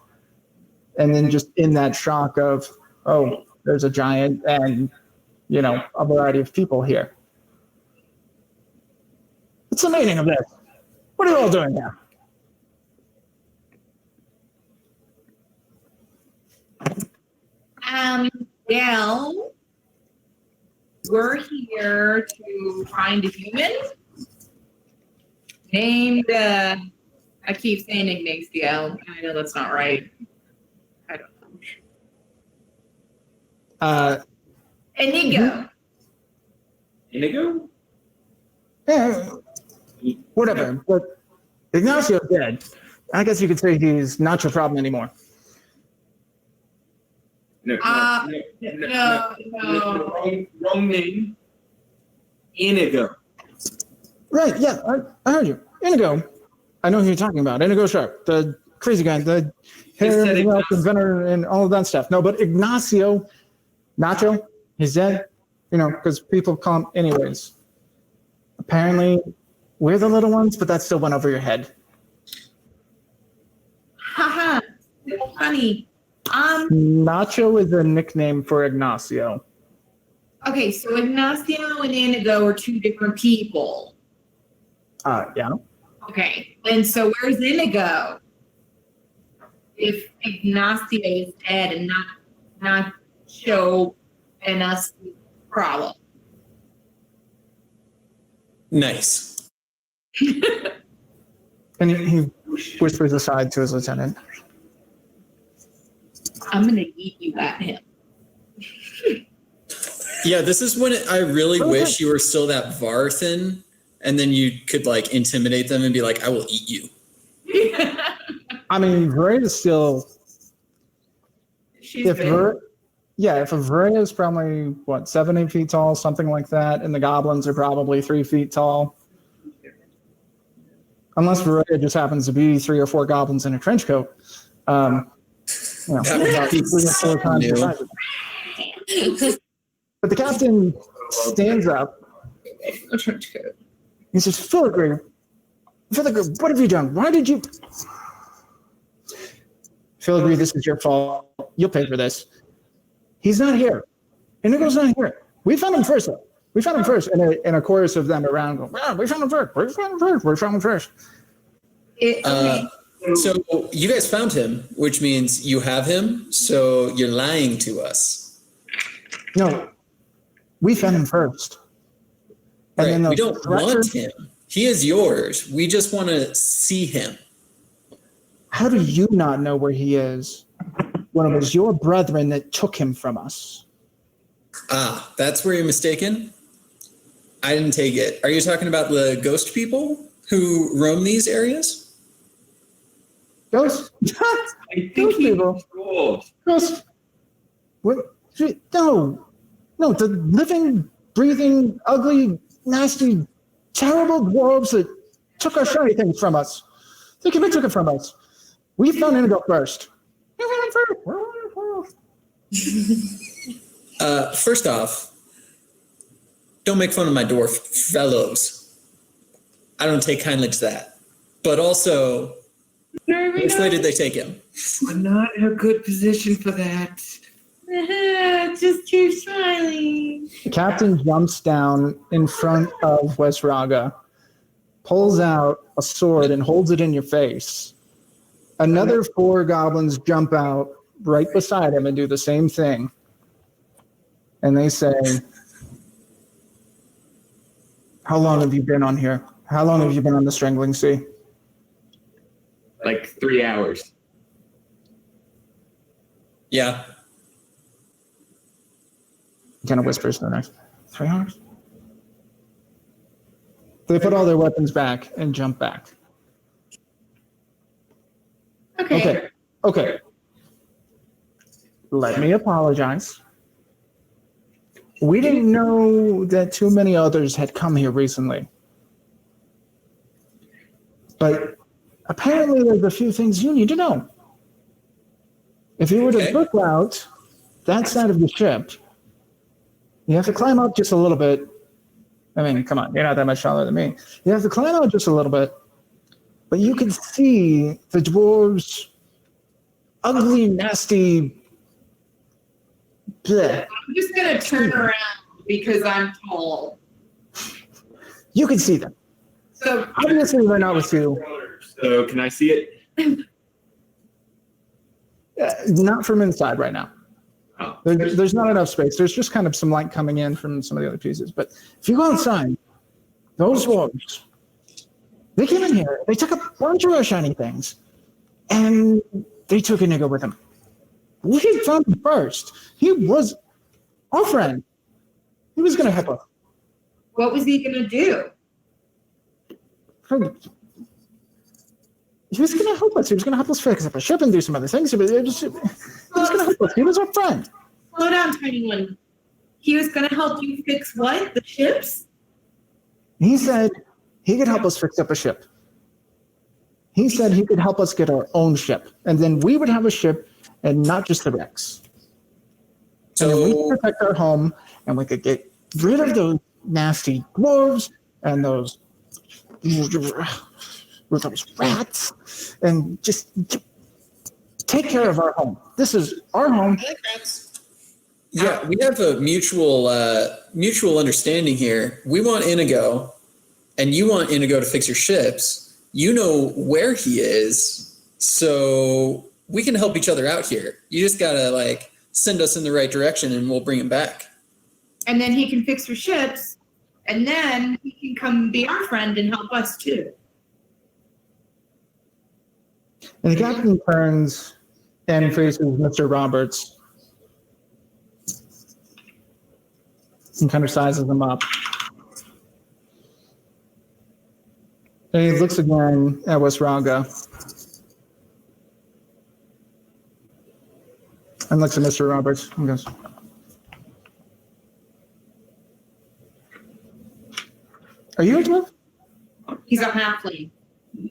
And then just in that shock of, oh, there's a giant and, a variety of people here. What's the meaning of this? What are you all doing here? Well, we're here to find a human named, I keep saying Ignacio. I know that's not right. I don't know. Inigo. Inigo? Yeah, whatever. But Ignacio's dead. I guess you could say he's not your problem anymore. No. Wrong name. Inigo. Right, yeah, I heard you. Inigo. I know who you're talking about. Inigo Sharp, the crazy guy, the hair said and inventor and all of that stuff. No, but Ignacio, Nacho, he's dead, because people call him anyways. Apparently, we're the little ones, but that still went over your head. Haha, funny. Nacho is a nickname for Ignacio. Okay, so Ignacio and Inigo are two different people. Yeah. Okay, and so where's Inigo? If Ignacio is dead and not Nacho and us problem. Nice. And he whispers aside to his lieutenant. I'm gonna eat you at him. Yeah, this is when I really wish you were still that Varthan, and then you could intimidate them and be like, "I will eat you." I mean, Varia is still. She's if a Varia is probably 7-8 feet tall, something like that, and the goblins are probably 3 feet tall. Unless Varia just happens to be 3 or 4 goblins in a trench coat. That would be 3 or 4 times the size of them. But the captain stands up. a trench coat. He says, Filigree, what have you done? Why did you... Filigree, this is your fault. You'll pay for this. He's not here. Inigo's not here. We found him first, though. We found him first. And a chorus of them around go, "Yeah, we found him first. We found him first. We found him first." Okay. So you guys found him, which means you have him, so you're lying to us. No, we found him first. And Right. then We those don't threats- want him. He is yours. We just want to see him. How do you not know where he is when it was your brethren that took him from us? Ah, that's where you're mistaken? I didn't take it. Are you talking about the ghost people who roam these areas? Ghost? I think Ghost he people. was. Ghost? What? No, the living, breathing, ugly, nasty, terrible dwarves that took our shiny things from us. They came and took it from us. We found Inigo first. First off, don't make fun of my dwarf fellows. I don't take kindly to that. But also, which way did they take him? We're not in a good position for that. Just keep smiling. The captain jumps down in front of West Raga, pulls out a sword and holds it in your face. Another 4 goblins jump out right beside him and do the same thing. And they say, "How long have you been on here? How long have you been on the Strangling Sea?" Like 3 hours. Yeah. Kind of whispers to the next. 3 hours? They put all their weapons back and jump back. Okay. Okay. let me apologize. We didn't know that too many others had come here recently. But apparently there's a few things you need to know. If you were to Okay. book out that side of the ship, you have to climb up just a little bit. I mean, come on, you're not that much taller than me. You have to climb out just a little bit, but you can see the dwarves' ugly, nasty. Bleh. I'm just gonna turn around because I'm tall. You can see them. So Obviously, they're not with you. So can I see it? Not from inside right now. Oh. There's not enough space. There's just kind of some light coming in from some of the other pieces. But if you go outside, those dwarves, they came in here. They took a bunch of our shiny things, and they took Inigo with them. We found him first. He was our friend. He was going to help us. what was he gonna do? He was going to help us. He was going to help us fix up a ship and do some other things. He was going to help us. He was our friend. Slow down, tiny one. He was gonna help you fix what? The ships? He said he could help us fix up a ship. He said he could help us get our own ship. And then we would have a ship and not just the wrecks. And then we could So, protect our home and we could get rid of those nasty dwarves and those rats and just take care of our home. This is our home. I like rats. yeah, we have a mutual understanding here. We want Inigo, and you want Inigo to fix your ships. You know where he is, so we can help each other out here. You just gotta like send us in the right direction, and we'll bring him back. And then he can fix your ships, and then he can come be our friend and help us too. And the captain turns and faces Mr. Roberts and kind of sizes him up. And he looks again at Wesraga and looks at Mr. Roberts and goes, "Are you a dwarf?" He's a halfling.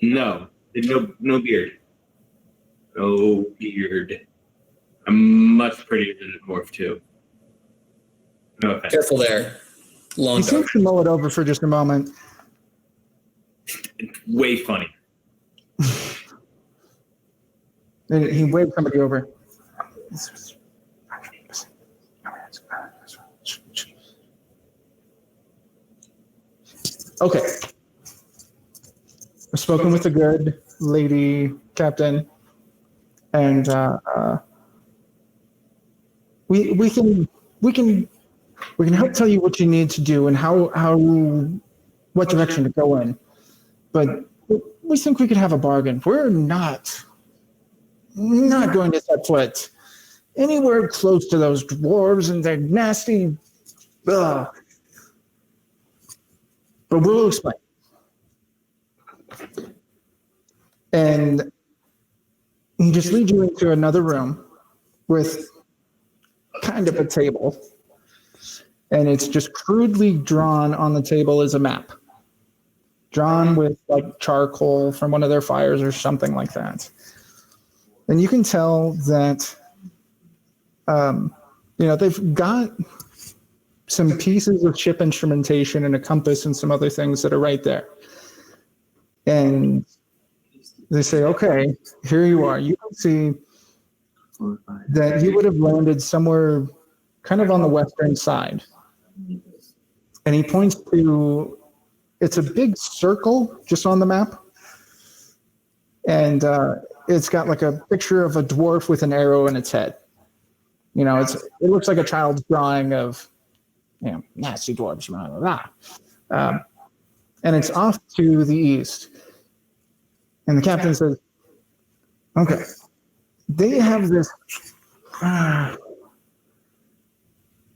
No. No beard. No beard. I'm much prettier than a dwarf too. No offense. Careful there. Long He dog. seems to mull it over for just a moment. It's way funny. And he waved somebody over. Okay. I've spoken with the good lady captain, and we can help tell you what you need to do and what direction to go in. But we think we could have a bargain. We're not going to set foot anywhere close to those dwarves and their nasty. Ugh. But we'll explain. And he just leads you into another room with kind of a table. And it's just crudely drawn on the table as a map. Drawn with like charcoal from one of their fires or something like that. And you can tell that, they've got some pieces of ship instrumentation and a compass and some other things that are right there. And they say, okay, here you are. You can see that you would have landed somewhere kind of on the western side. And he points to, it's a big circle just on the map. And it's got like a picture of a dwarf with an arrow in its head. It looks like a child's drawing of, nasty dwarves, blah, blah, blah. And it's off to the east. And the captain says, okay, they have this,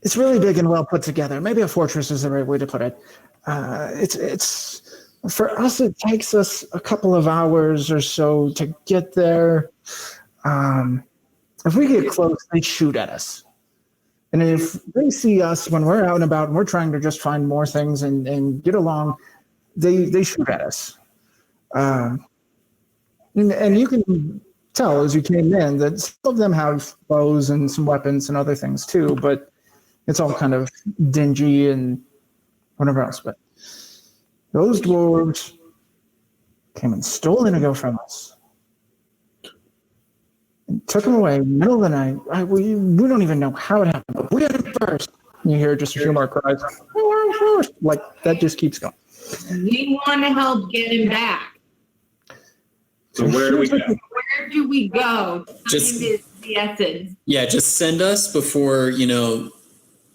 it's really big and well put together. Maybe a fortress is the right way to put it. It's for us, it takes us a couple of hours or so to get there. if we get close, they shoot at us. And if they see us when we're out and about and we're trying to just find more things and get along, they shoot at us. And you can tell as you came in that some of them have bows and some weapons and other things too, but it's all kind of dingy and whatever else. But those dwarves came and stole Inigo from us. And took him away in the middle of the night. We don't even know how it happened, but we had him first. You hear just a few more cries. Like that just keeps going. We want to help get him back. So where do we go? Where do we go? Just- Time is the essence. Yeah, just send us before,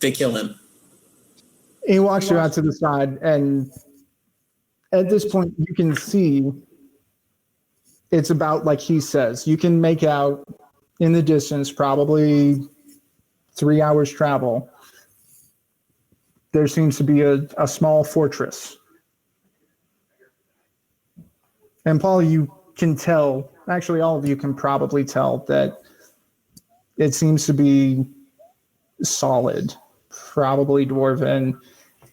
they kill him. He walks you out to the side, and at this point, you can see it's about like he says. You can make out in the distance, probably 3 hours travel. There seems to be a small fortress. And Paul, you can tell, actually all of you can probably tell that it seems to be solid, probably dwarven.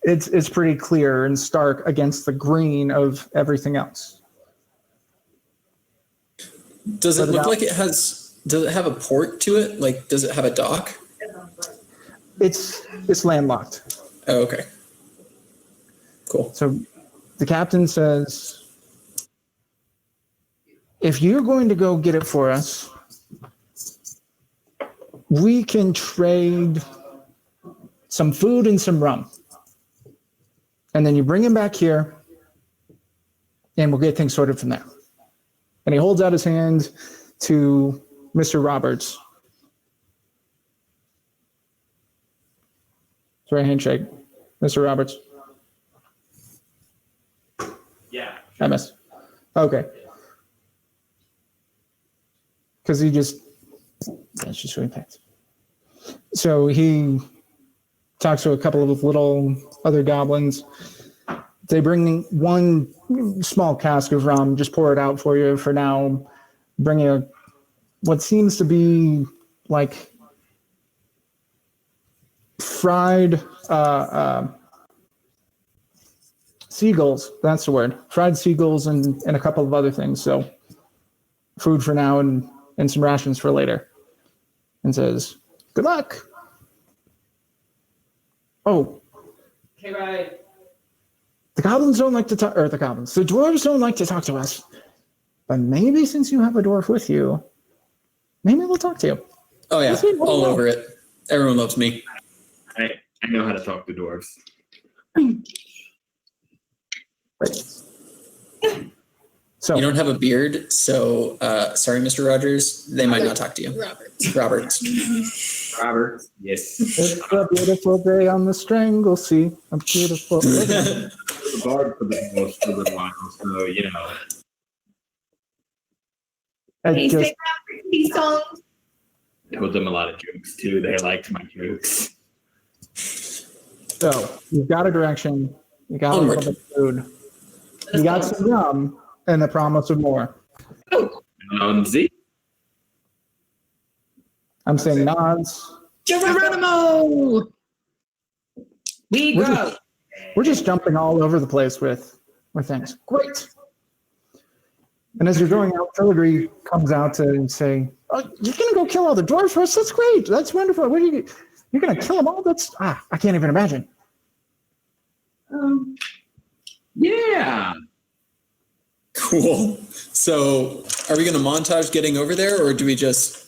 It's pretty clear and stark against the green of everything else. Does it look like does it have a port to it? Like, does it have a dock? It's landlocked. Oh, okay. Cool. So the captain says, if you're going to go get it for us, we can trade some food and some rum. And then you bring him back here, and we'll get things sorted from there. And he holds out his hand to Mr. Roberts. It's a handshake. Mr. Roberts. Yeah. I missed. Okay. Because that's just what he picked. So he talks to a couple of little other goblins. They bring one small cask of rum, just pour it out for you for now. Bring you what seems to be like fried seagulls. That's the word. Fried seagulls and a couple of other things. So food for now and some rations for later. And says, good luck. Oh. Okay, bye. The goblins don't like to talk, or the dwarves don't like to talk to us. But maybe since you have a dwarf with you, maybe we'll talk to you. Oh yeah, all over it. Everyone loves me. I know how to talk to dwarves. So You don't have a beard, so sorry, Mr. Rogers. They might not talk to you. Robert. Robert. Yes. it's a beautiful day on the Strangle Sea. A beautiful day. The bard for the most for a little while, so Hey, say that pretty song. I told them a lot of jokes too. They liked my jokes. So you've got a direction. You got Onward. a little bit of food. You got some rum and the promise of more. Z. I'm saying nods. Geronimo! We We're go. We're just jumping all over the place with things. Great. And as you're going out, Filigree comes out to say, "Oh, you're gonna go kill all the dwarves for us? That's great. That's wonderful. What are you're gonna kill them all? That's I can't even imagine." Yeah. Cool. So, are we going to montage getting over there, or do we just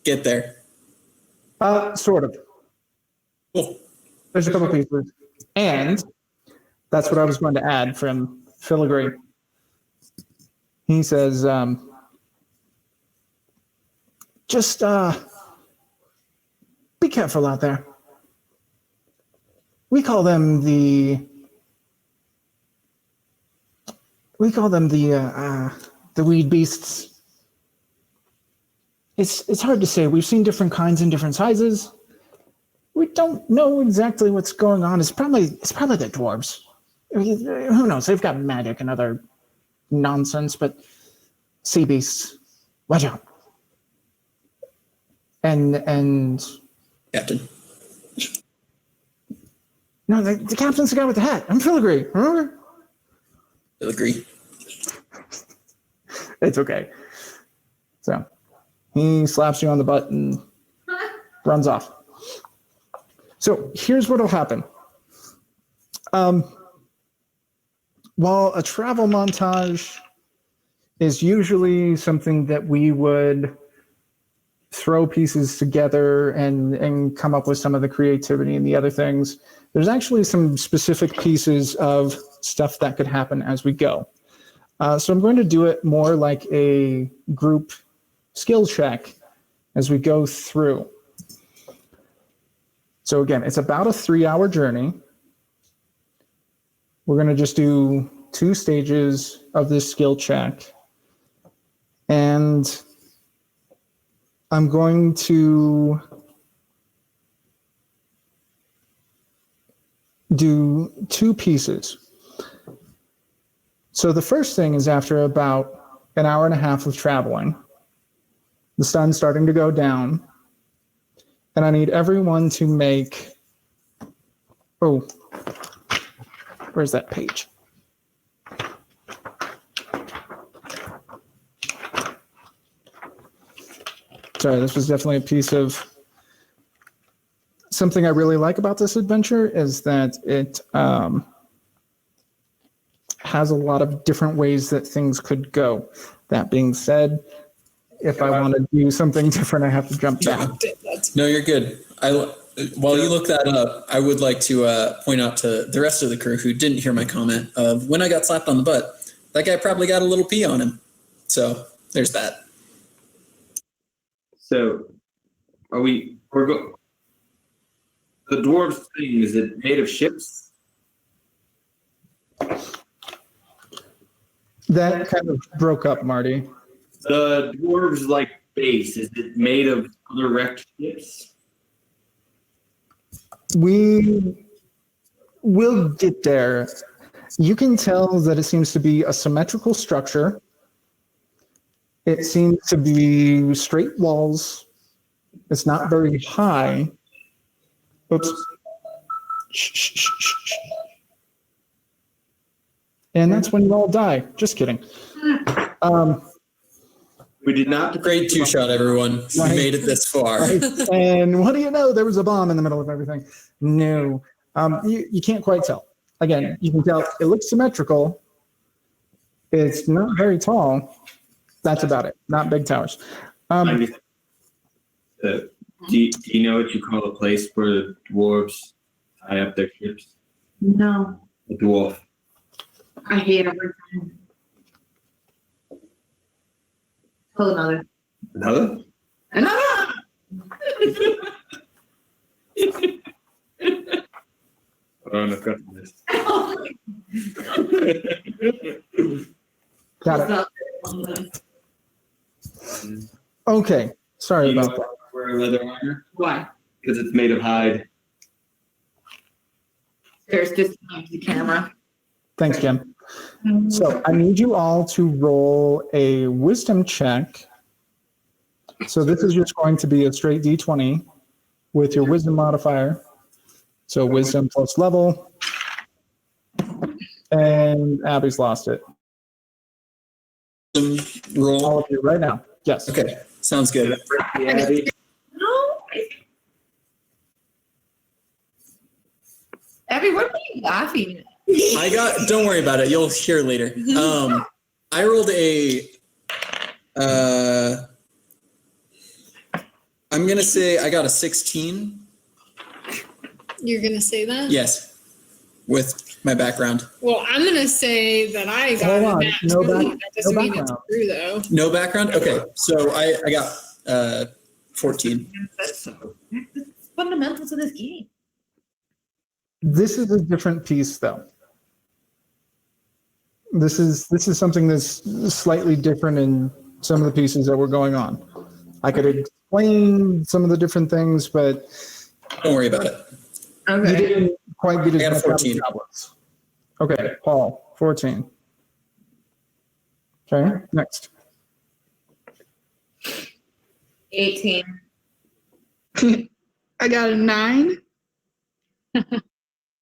get there? Sort of. Cool. There's a couple pieces, and that's what I was going to add from Filigree. He says, "Just be careful out there. We call them the weed beasts. It's hard to say. We've seen different kinds in different sizes. We don't know exactly what's going on. It's probably the dwarves. Who knows? They've got magic and other nonsense, but sea beasts, watch out." And Captain. no, the captain's the guy with the hat. I'm filigree. Remember? Filigree. It's okay. So he slaps you on the butt and runs off. So here's what'll happen. While a travel montage is usually something that we would throw pieces together and come up with some of the creativity and the other things, there's actually some specific pieces of stuff that could happen as we go. So I'm going to do it more like a group skill check as we go through. So again, it's about a 3-hour journey. We're going to just do 2 stages of this skill check. And I'm going to do 2 pieces. So the first thing is after about an hour and a half of traveling, the sun's starting to go down, and I need everyone to make, oh, where's that page? Sorry, this was definitely a piece of something I really like about this adventure is that it has a lot of different ways that things could go. That being said, if I want to do something different, I have to jump back. No, you're good. While you look that up, I would like to point out to the rest of the crew who didn't hear my comment of when I got slapped on the butt, that guy probably got a little pee on him. So there's that. So, the dwarves thing, is it made of ships? That kind of broke up, Marty. The dwarves base, is it made of other wrecked ships? We will get there. You can tell that it seems to be a symmetrical structure. It seems to be straight walls. It's not very high. Oops. And that's when you all die. Just kidding. We did not. Grade 2 shot, everyone. We made it this far. Right? And what do you know? There was a bomb in the middle of everything. No. You can't quite tell. Again, you can tell it looks symmetrical. It's not very tall. That's about it. Not big towers. Do you know what you call a place where dwarves tie up their ships? No, A dwarf. I hate everything. Pull another. Another? Another! Oh, I've got this. Got it. Okay. Sorry You about that. wear leather armor? Why? Because it's made of hide. There's just the camera. Thanks, Jim. So I need you all to roll a wisdom check. So this is just going to be a straight D20 with your wisdom modifier. So wisdom plus level. And Abby's lost it. Roll. All of you right now. Yes. Okay, sounds good. No. Abby, what are you laughing at? Don't worry about it. You'll hear later. I rolled I'm going to say I got a 16. You're going to say that? Yes. With my background. Well, I'm going to say that I got Hold on. a nat No 20. back- That doesn't no mean it's background. true, though. No background? Okay. So I got 14. That's fundamentals of this game. This is a different piece, though. This is something that's slightly different in some of the pieces that were going on. I could explain some of the different things, but Don't worry about it. you Okay. didn't quite get as I got a much out of 14. tablets. Okay, Paul, 14. Okay, next. 18. I got a 9.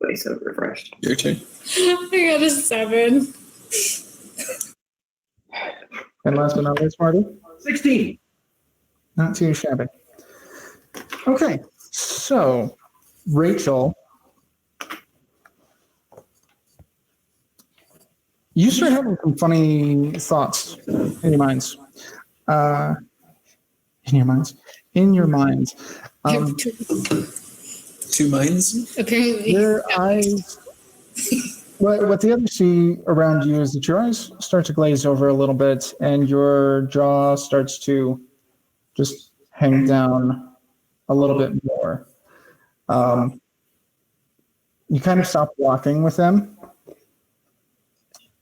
Way so refreshed. Your turn. I got a 7. And last but not least, Marty, 16. not too shabby. Okay, so Rachel, you start having some funny thoughts in your minds. In your minds. Two minds. Apparently. Your eyes. What the others see around you is that your eyes start to glaze over a little bit, and your jaw starts to just hang down a little bit more. You kind of stop walking with them,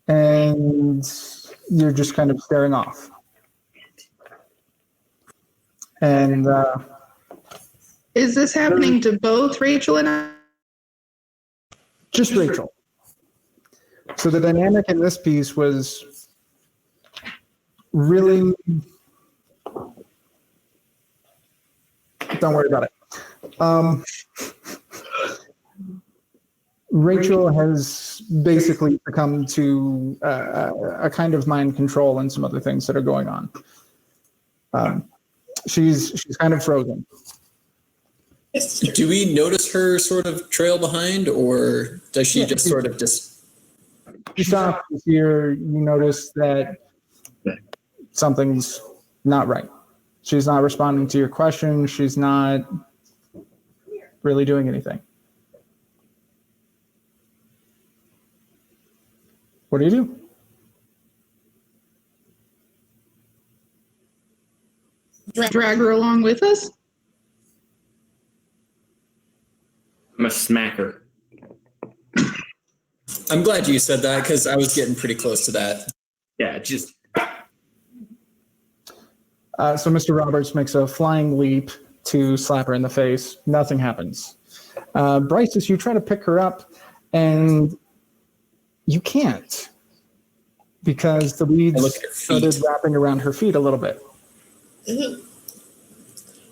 and you're just kind of staring off. And Is this happening to both Rachel and I? just Rachel. So the dynamic in this piece was really, don't worry about it. Rachel has basically succumbed to a kind of mind control and some other things that are going on. She's kind of frozen. Do we notice her sort of trail behind, or does she just sort of You stop here, you notice that something's not right. She's not responding to your question. She's not really doing anything. What do you do? Drag her along with us? I'm a smacker. I'm glad you said that because I was getting pretty close to that. Yeah, just So Mr. Roberts makes a flying leap to slap her in the face. Nothing happens. Bryce, as you try to pick her up, and you can't, because the I look weeds at her started feet. wrapping around her feet a little bit.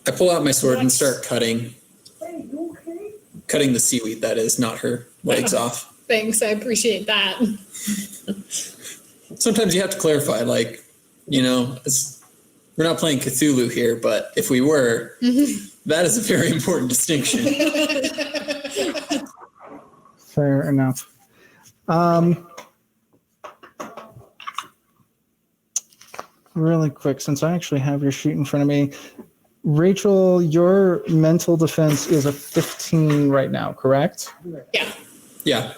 I pull out my sword and start cutting. Cutting the seaweed, that is, not her legs off. Thanks, I appreciate that. Sometimes you have to clarify, like, you know, we're not playing Cthulhu here, but if we were, that is a very important distinction. Fair enough. Really quick, since I actually have your sheet in front of me, Rachel, your mental defense is a 15 right now, correct? Yeah. Yeah.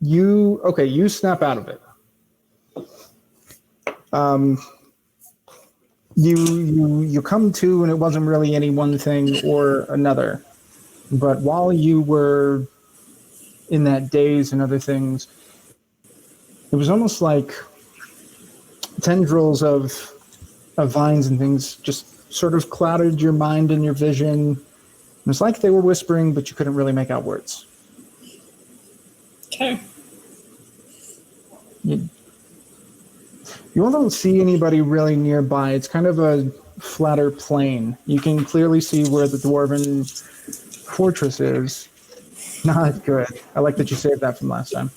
You snap out of it. You come to, and it wasn't really any one thing or another. But while you were in that daze and other things, it was almost like tendrils of vines and things just sort of clouded your mind and your vision. It was like they were whispering, but you couldn't really make out words. Okay. You all don't see anybody really nearby. It's kind of a flatter plain. You can clearly see where the dwarven fortress is. Not good. I like that you saved that from last time.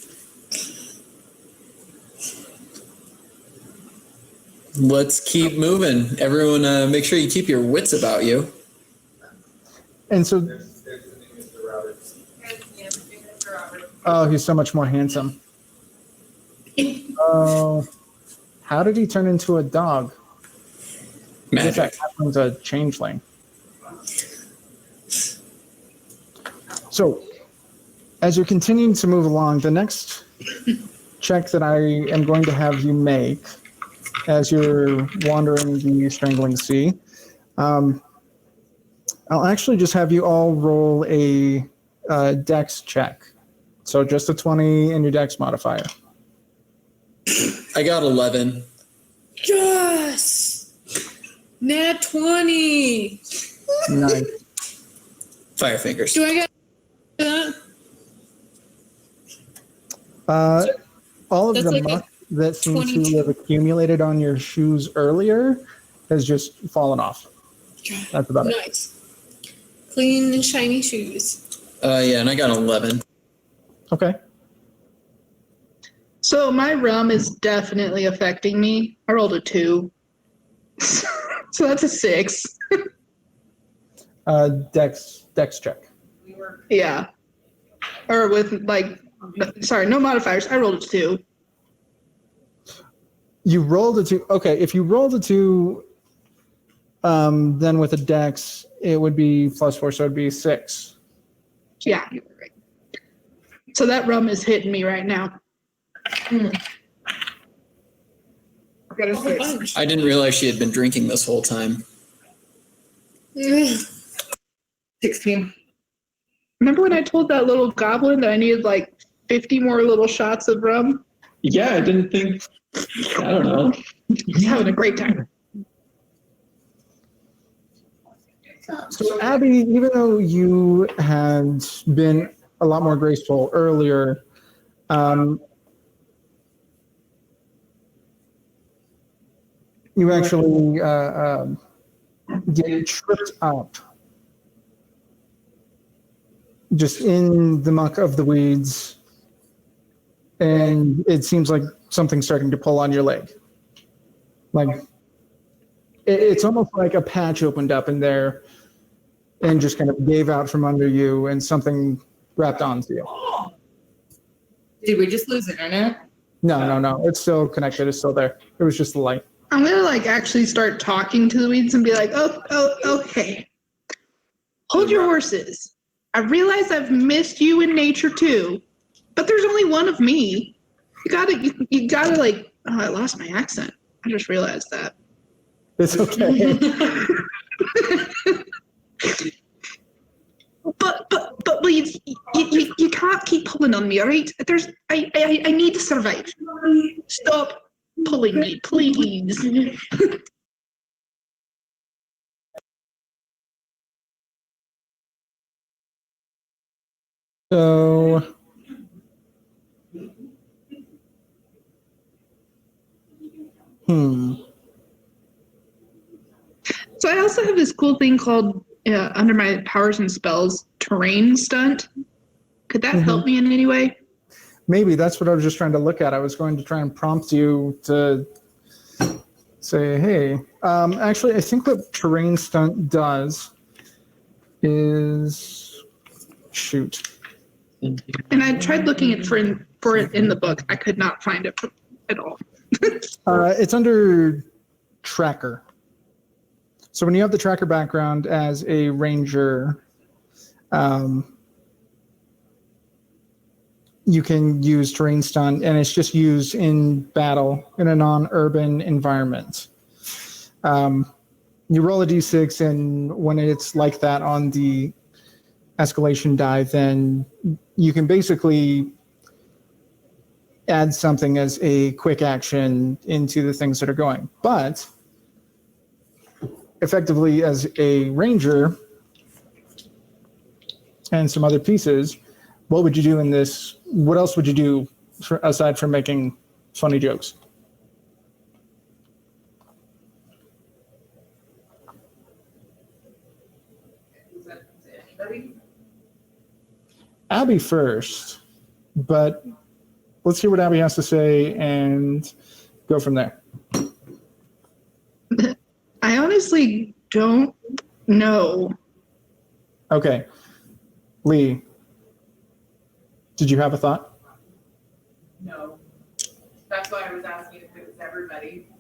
Let's keep moving. Everyone, make sure you keep your wits about you. And so, oh, he's so much more handsome. Oh, how did he turn into a dog? I guess that Magic. happens a changeling. So, as you're continuing to move along, the next check that I am going to have you make as you're wandering the Strangling Sea, I'll actually just have you all roll a dex check. So just a 20 in your dex modifier. I got 11. Yes! Nat 20! Nice. Firefingers. Do I get that? All of That's the like a muck that seems to 22. have accumulated on your shoes earlier has just fallen off. That's about it. Nice. Clean and shiny shoes. Yeah, and I got 11. Okay. So my rum is definitely affecting me. I rolled a 2. So that's a 6. Dex check. Yeah. Or with no modifiers. I rolled a 2. You rolled a 2. Okay, if you rolled a 2, then with a dex, it would be +4, so it'd be 6. Yeah, you're right. So that rum is hitting me right now. I didn't realize she had been drinking this whole time. 16. Remember when I told that little goblin that I needed like 50 more little shots of rum? Yeah, I didn't think. I don't know. He's having a great time. So, Abby, even though you had been a lot more graceful earlier, you actually get tripped up just in the muck of the weeds, and it seems like something's starting to pull on your leg. Like, it's almost like a patch opened up in there and just kind of gave out from under you, and something wrapped onto you. Did we just lose internet? No. It's still connected. It's still there. It was just the light. I'm gonna actually start talking to the weeds and be like, okay. Hold your horses. I realize I've missed you in nature too, but there's only one of me. You gotta I lost my accent. I just realized that. It's okay. But weeds, you can't keep pulling on me, all right? I need to survive. Stop pulling me, please. So, So I also have this cool thing called, under my powers and spells, terrain stunt. Could that help me in any way? maybe that's what I was just trying to look at. I was going to try and prompt you to say, hey, actually, I think what terrain stunt does is shoot. And I tried looking for it in the book. I could not find it at all. It's under tracker. So when you have the tracker background as a ranger, you can use terrain stunt, and it's just used in battle in a non-urban environment. You roll a d6, and when it's like that on the escalation die, then you can basically add something as a quick action into the things that are going. But effectively, as a ranger and some other pieces, what would you do in this? What else would you do aside from making funny jokes? Abby first, but let's hear what Abby has to say and go from there. I honestly don't know. Okay. Lee, did you have a thought? No. That's why I was asking if it was everybody.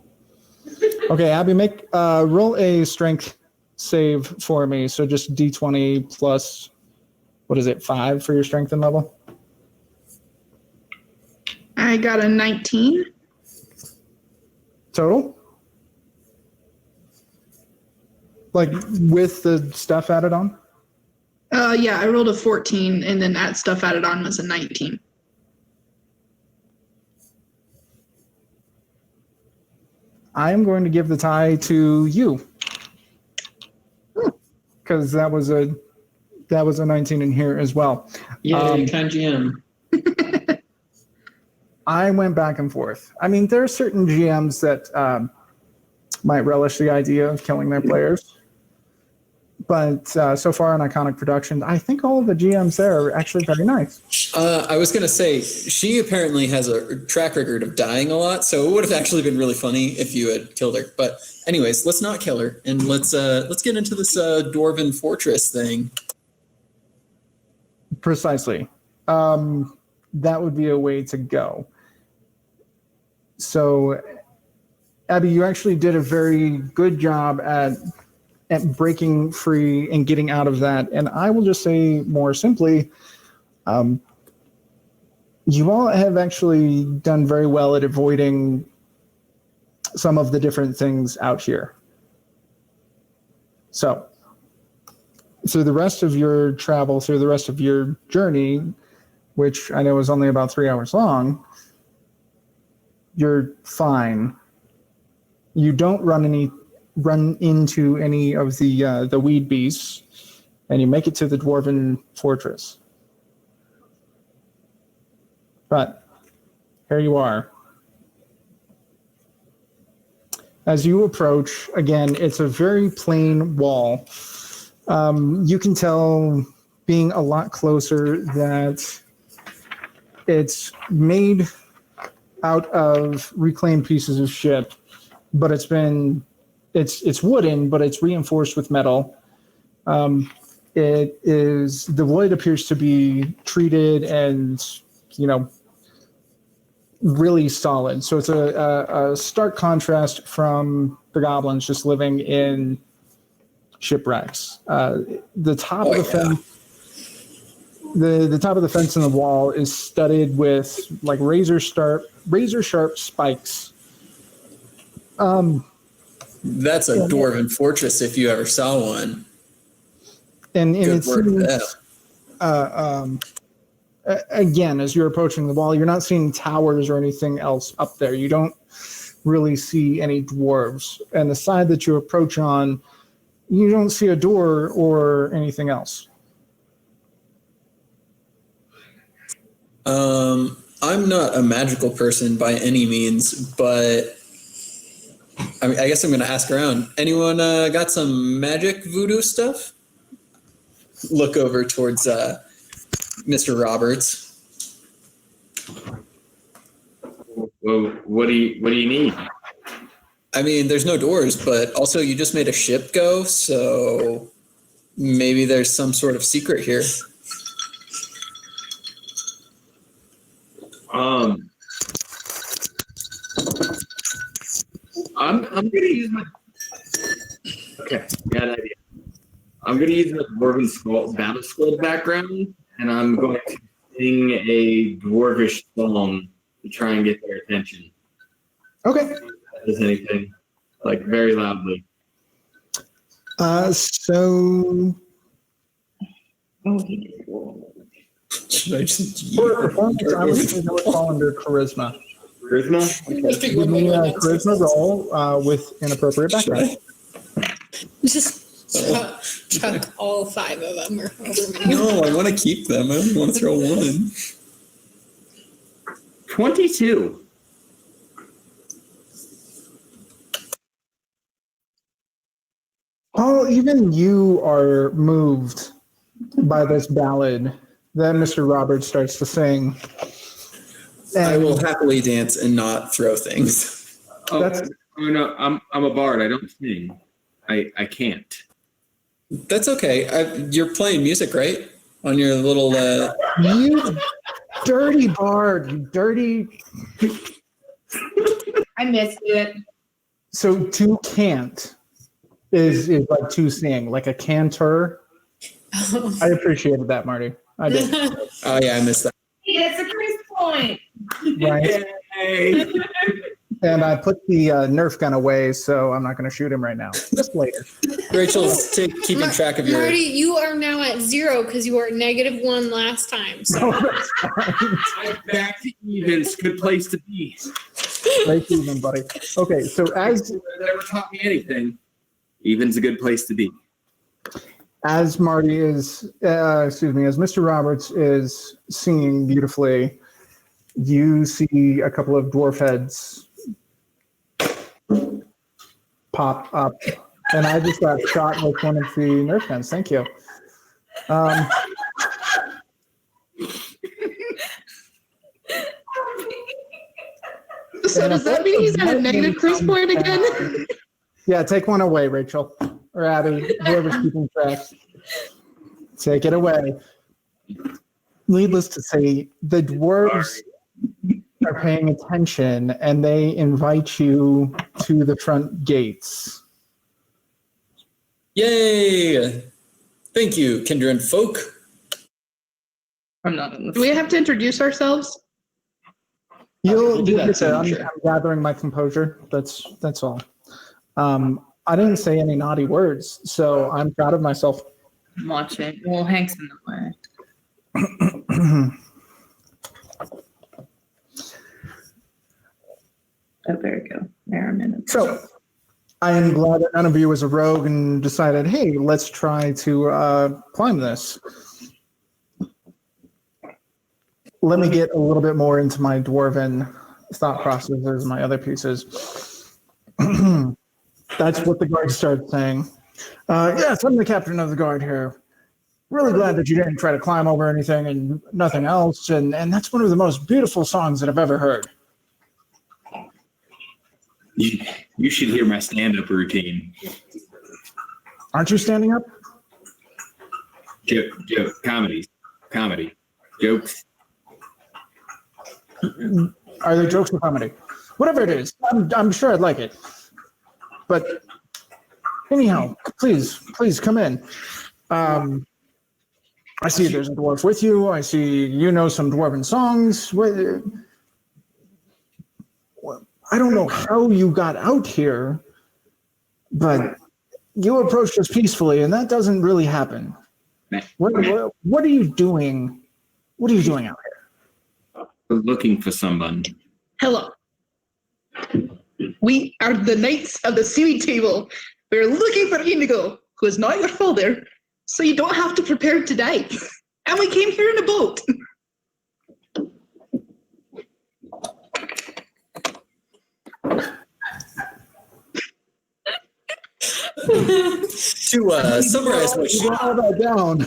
Okay, Abby, roll a strength save for me. So just d20 plus, what is it, 5 for your strength and level? I got a 19. Total? Like with the stuff added on? Yeah, I rolled a 14, and then that stuff added on was a 19. I am going to give the tie to you. Because that was a 19 in here as well. Yeah, kind GM. I went back and forth. I mean, there are certain GMs that might relish the idea of killing their players. but so far on Iconic Productions, I think all of the GMs there are actually very nice. I was gonna say she apparently has a track record of dying a lot, so it would have actually been really funny if you had killed her. But anyways, let's not kill her, and let's get into this dwarven fortress thing. Precisely. That would be a way to go. So, Abby, you actually did a very good job at breaking free and getting out of that. And I will just say more simply, you all have actually done very well at avoiding some of the different things out here. So, through the rest of your travel, through the rest of your journey, which I know is only about 3 hours long, you're fine. You don't run into any of the weed beasts, and you make it to the dwarven fortress. But here you are. As you approach, again, it's a very plain wall. You can tell, being a lot closer, that it's made out of reclaimed pieces of ship, but it's wooden, but it's reinforced with metal. The wood appears to be treated and, really solid. So it's a stark contrast from the goblins just living in shipwrecks. The top of the fence, the top of the fence and the wall is studded with like razor sharp spikes. That's a dwarven fortress if you ever saw one. And Good it word for seems, that. again, as you're approaching the wall, you're not seeing towers or anything else up there. You don't really see any dwarves. And the side that you approach on, you don't see a door or anything else. I'm not a magical person by any means, but I guess I'm going to ask around. Anyone got some magic voodoo stuff? Look over towards Mr. Roberts. Well, what do you need? I mean, there's no doors, but also you just made a ship go, so maybe there's some sort of secret here. I'm gonna use my. Okay, got an idea. I'm gonna use my dwarven battle skull background, and I'm going to sing a dwarvish song to try and get their attention. Okay. If that does anything, like very loudly. So Should I just for performance, I would say that would fall under charisma. Charisma? Give me a charisma roll with an appropriate background. Just chuck all 5 of them over me. No, I want to keep them. I only want to throw one. 22. Oh, even you are moved by this ballad that Mr. Roberts starts to sing. I will happily dance and not throw things. Oh, no, I'm a bard. I don't sing. I can't. That's okay. You're playing music, right? On your little. You dirty bard, you dirty. I missed it. So to cant is like to sing, like a cantor. I appreciated that, Marty. I did. Oh yeah, I missed that. It's a Chris point. Right. And I put the Nerf gun away, so I'm not going to shoot him right now. Just later. Rachel's keeping track of your. Marty, you are now at 0 because you were at -1 last time. So. I'm back to evens. Good place to be. Right even, buddy. Okay, so as never taught me anything. Even's a good place to be. As Marty is, as Mr. Roberts is singing beautifully, you see a couple of dwarf heads pop up And I just got shot with one of the Nerf guns. Thank you. So does that mean he's at a negative cruise point again? Yeah, take one away, Rachel. Or Abby, whoever's keeping track. Take it away. Needless to say, the dwarves are paying attention and they invite you to the front gates. Yay! Thank you, Kindred folk. I'm not in Do we have to introduce ourselves? You'll do that get soon, there. I'm sure. gathering my composure. That's all. I didn't say any naughty words, so I'm proud of myself. Watch it. Well, Hank's in the way. Oh, there we go. There a minute. So, I am glad that none of you was a rogue and decided, hey, let's try to climb this. Let me get a little bit more into my dwarven thought processes, my other pieces. That's what the guard started saying. Yes, I'm the captain of the guard here. Really glad that you didn't try to climb over anything and nothing else. And that's one of the most beautiful songs that I've ever heard. You should hear my stand-up routine. Aren't you standing up? Joke, comedy, jokes. Are they jokes or comedy? Whatever it is, I'm sure I'd like it. But anyhow, please come in. I see there's a dwarf with you. I see you know some dwarven songs. I don't know how you got out here, but you approached us peacefully, and that doesn't really happen. What are you doing? What are you doing out here? Looking for someone. Hello. We are the Knights of the Seaweed Table. We're looking for Inigo, who is not your father, so you don't have to prepare to die. And we came here in a boat. To summarize what she All that down.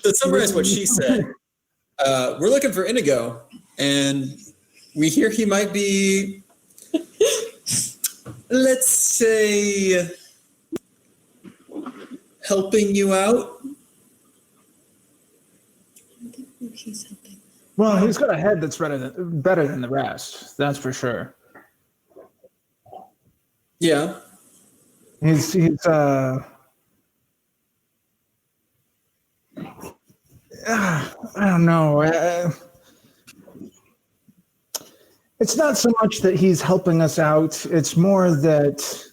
To summarize what she said, we're looking for Inigo, and we hear he might be, let's say, helping you out. Well, he's got a head that's better than the rest. That's for sure. Yeah. He's I don't know. It's not so much that he's helping us out. It's more that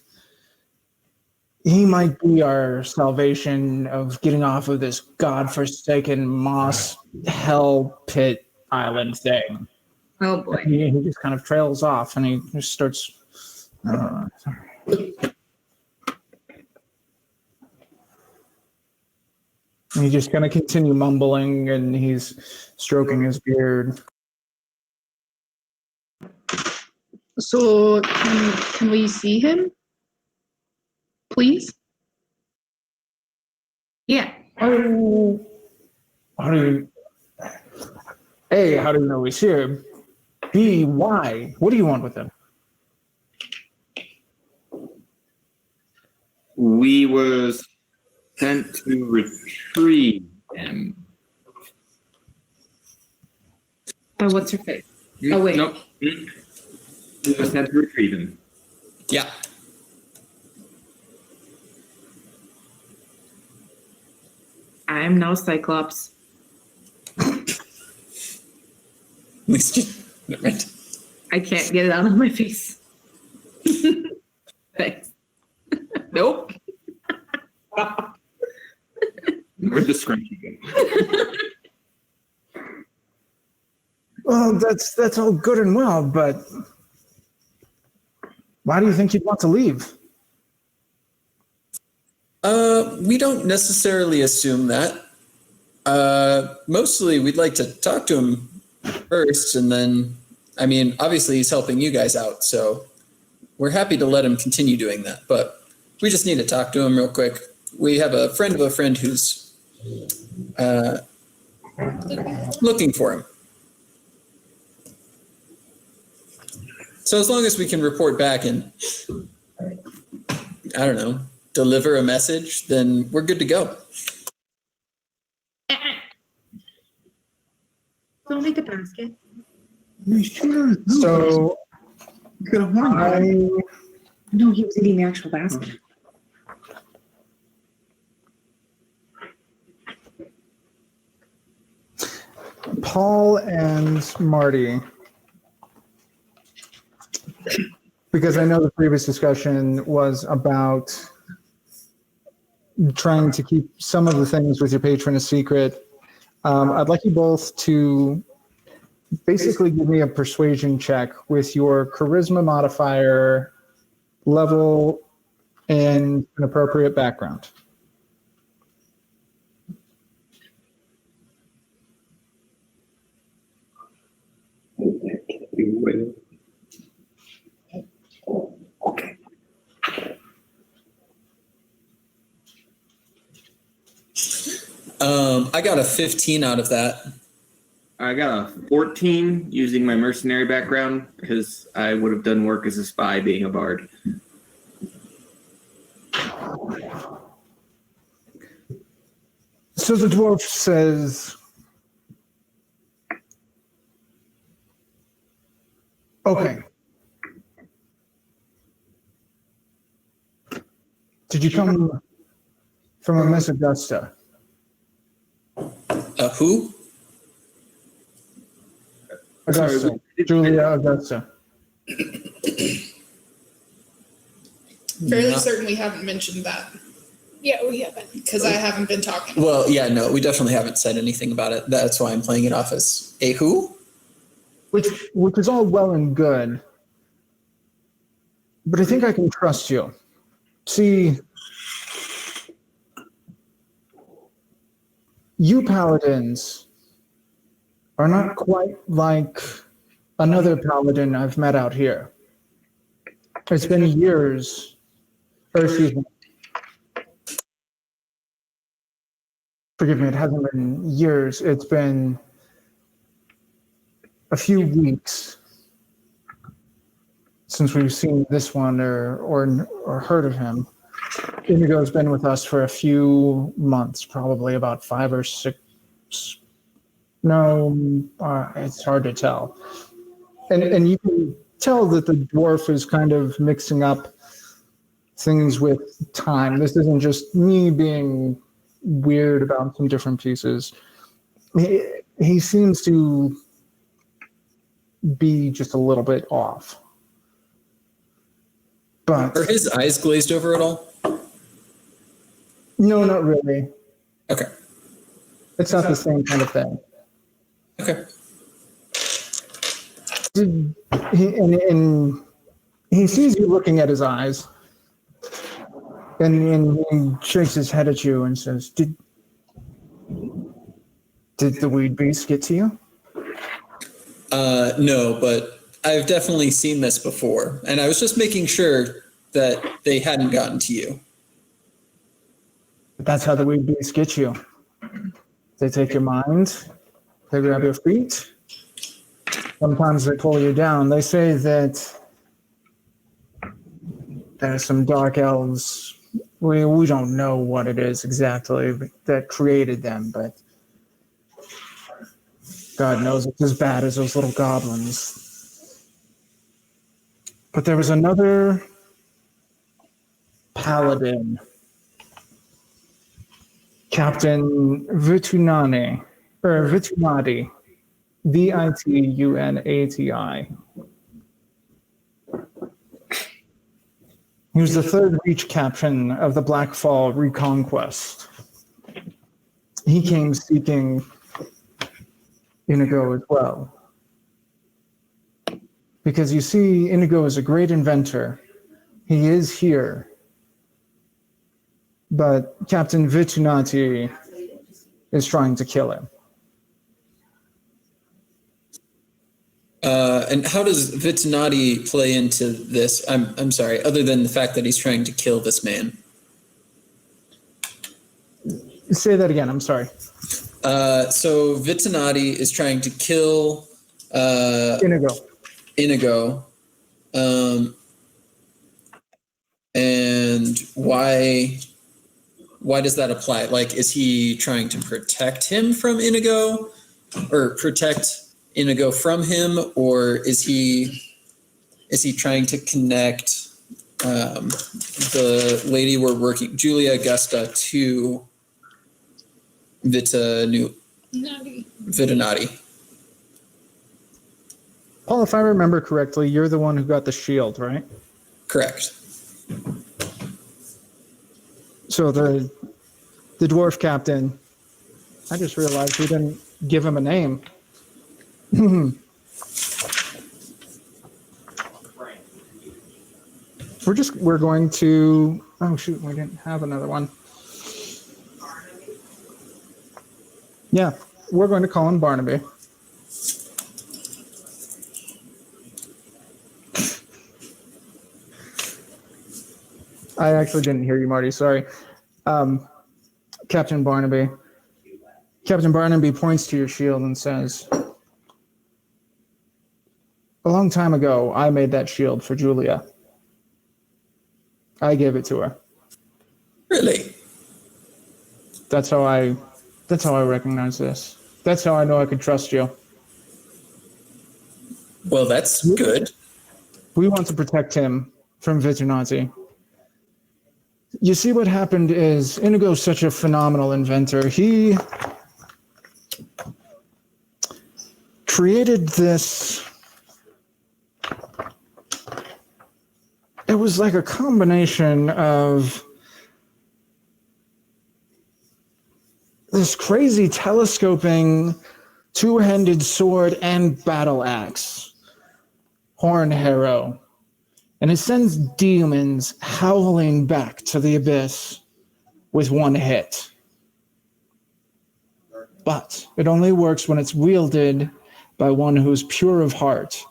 he might be our salvation of getting off of this godforsaken moss hell pit island thing. Oh boy. He just kind of trails off and he just starts. He's just going to continue mumbling and he's stroking his beard. So can we see him? Please? Yeah. How do you A, how do you know he's here? B, why? What do you want with him? We was sent to retrieve him. Oh, what's her face? Oh, wait. Nope. We was sent to retrieve him. Yeah. I'm no Cyclops. At least you. Never mind. I can't get it out of my face. Thanks. Nope. Where'd the scrunchie go? Well, that's all good and well, but why do you think you'd want to leave? We don't necessarily assume that. Mostly we'd like to talk to him first, and then, I mean, obviously he's helping you guys out, so we're happy to let him continue doing that. But We just need to talk to him real quick. We have a friend of a friend who's looking for him. So as long as we can report back and, I don't know, deliver a message, then we're good to go. Don't make a basket. So No, he was eating the actual basket. Paul and Marty, because I know the previous discussion was about trying to keep some of the things with your patron a secret. I'd like you both to basically give me a persuasion check with your charisma modifier level and an appropriate background. I got a 15 out of that. I got a 14 using my mercenary background because I would have done work as a spy being a bard. So the dwarf says, okay. Did you come from a Miss Augusta? Who? Augusta. Julia Augusta. Fairly No. certain we haven't mentioned that Yeah, we haven't. because I haven't been talking. Well, yeah, no, we definitely haven't said anything about it. That's why I'm playing it off as a who? Which is all well and good. But I think I can trust you. See, you paladins are not quite like another paladin I've met out here. It's been years, or excuse me. Forgive me, it hasn't been years. It's been a few weeks since we've seen this one or heard of him. Inigo's been with us for a few months, probably about 5 or 6. No, it's hard to tell. And you can tell that the dwarf is kind of mixing up things with time. This isn't just me being weird about some different pieces. He seems to be just a little bit off. But Are his eyes glazed over at all? no, not really. Okay. It's not the same kind of thing. Okay. And he sees you looking at his eyes, and he shakes his head at you and says, Did the weed beast get to you? No, but I've definitely seen this before, and I was just making sure that they hadn't gotten to you. That's how the weed beasts get you. They take your mind, they grab your feet, sometimes they pull you down. They say that there are some dark elves. We don't know what it is exactly that created them, but God knows it's as bad as those little goblins. But there was another paladin, Captain Vitunati, Vitunati. He was the third reach captain of the Blackfall Reconquest. He came seeking Inigo as well. Because you see, Inigo is a great inventor. He is here. But Captain Vitunati is trying to kill him. And how does Vitinati play into this? I'm sorry, other than the fact that he's trying to kill this man. Say that again. I'm sorry. So Vitinati is trying to kill Inigo. And why does that apply? Like, is he trying to protect him from Inigo, or protect Inigo from him, or is he trying to connect the lady we're working, Julia Augusta, to Vitinati? Paul, if I remember correctly, you're the one who got the shield, right? Correct. So the dwarf captain, I just realized we didn't give him a name. We're going to, oh shoot, we didn't have another one. Yeah, we're going to call him Barnaby. I actually didn't hear you, Marty. Sorry. Captain Barnaby. Captain Barnaby points to your shield and says, a long time ago, I made that shield for Julia. I gave it to her. Really? That's how I recognize this. That's how I know I could trust you. Well, that's good. We want to protect him from Vitinati. You see, what happened is Inigo's such a phenomenal inventor. He created this. It was like a combination of this crazy telescoping two-handed sword and battle axe, horn harrow. And it sends demons howling back to the abyss with one hit. But it only works when it's wielded by one who's pure of heart.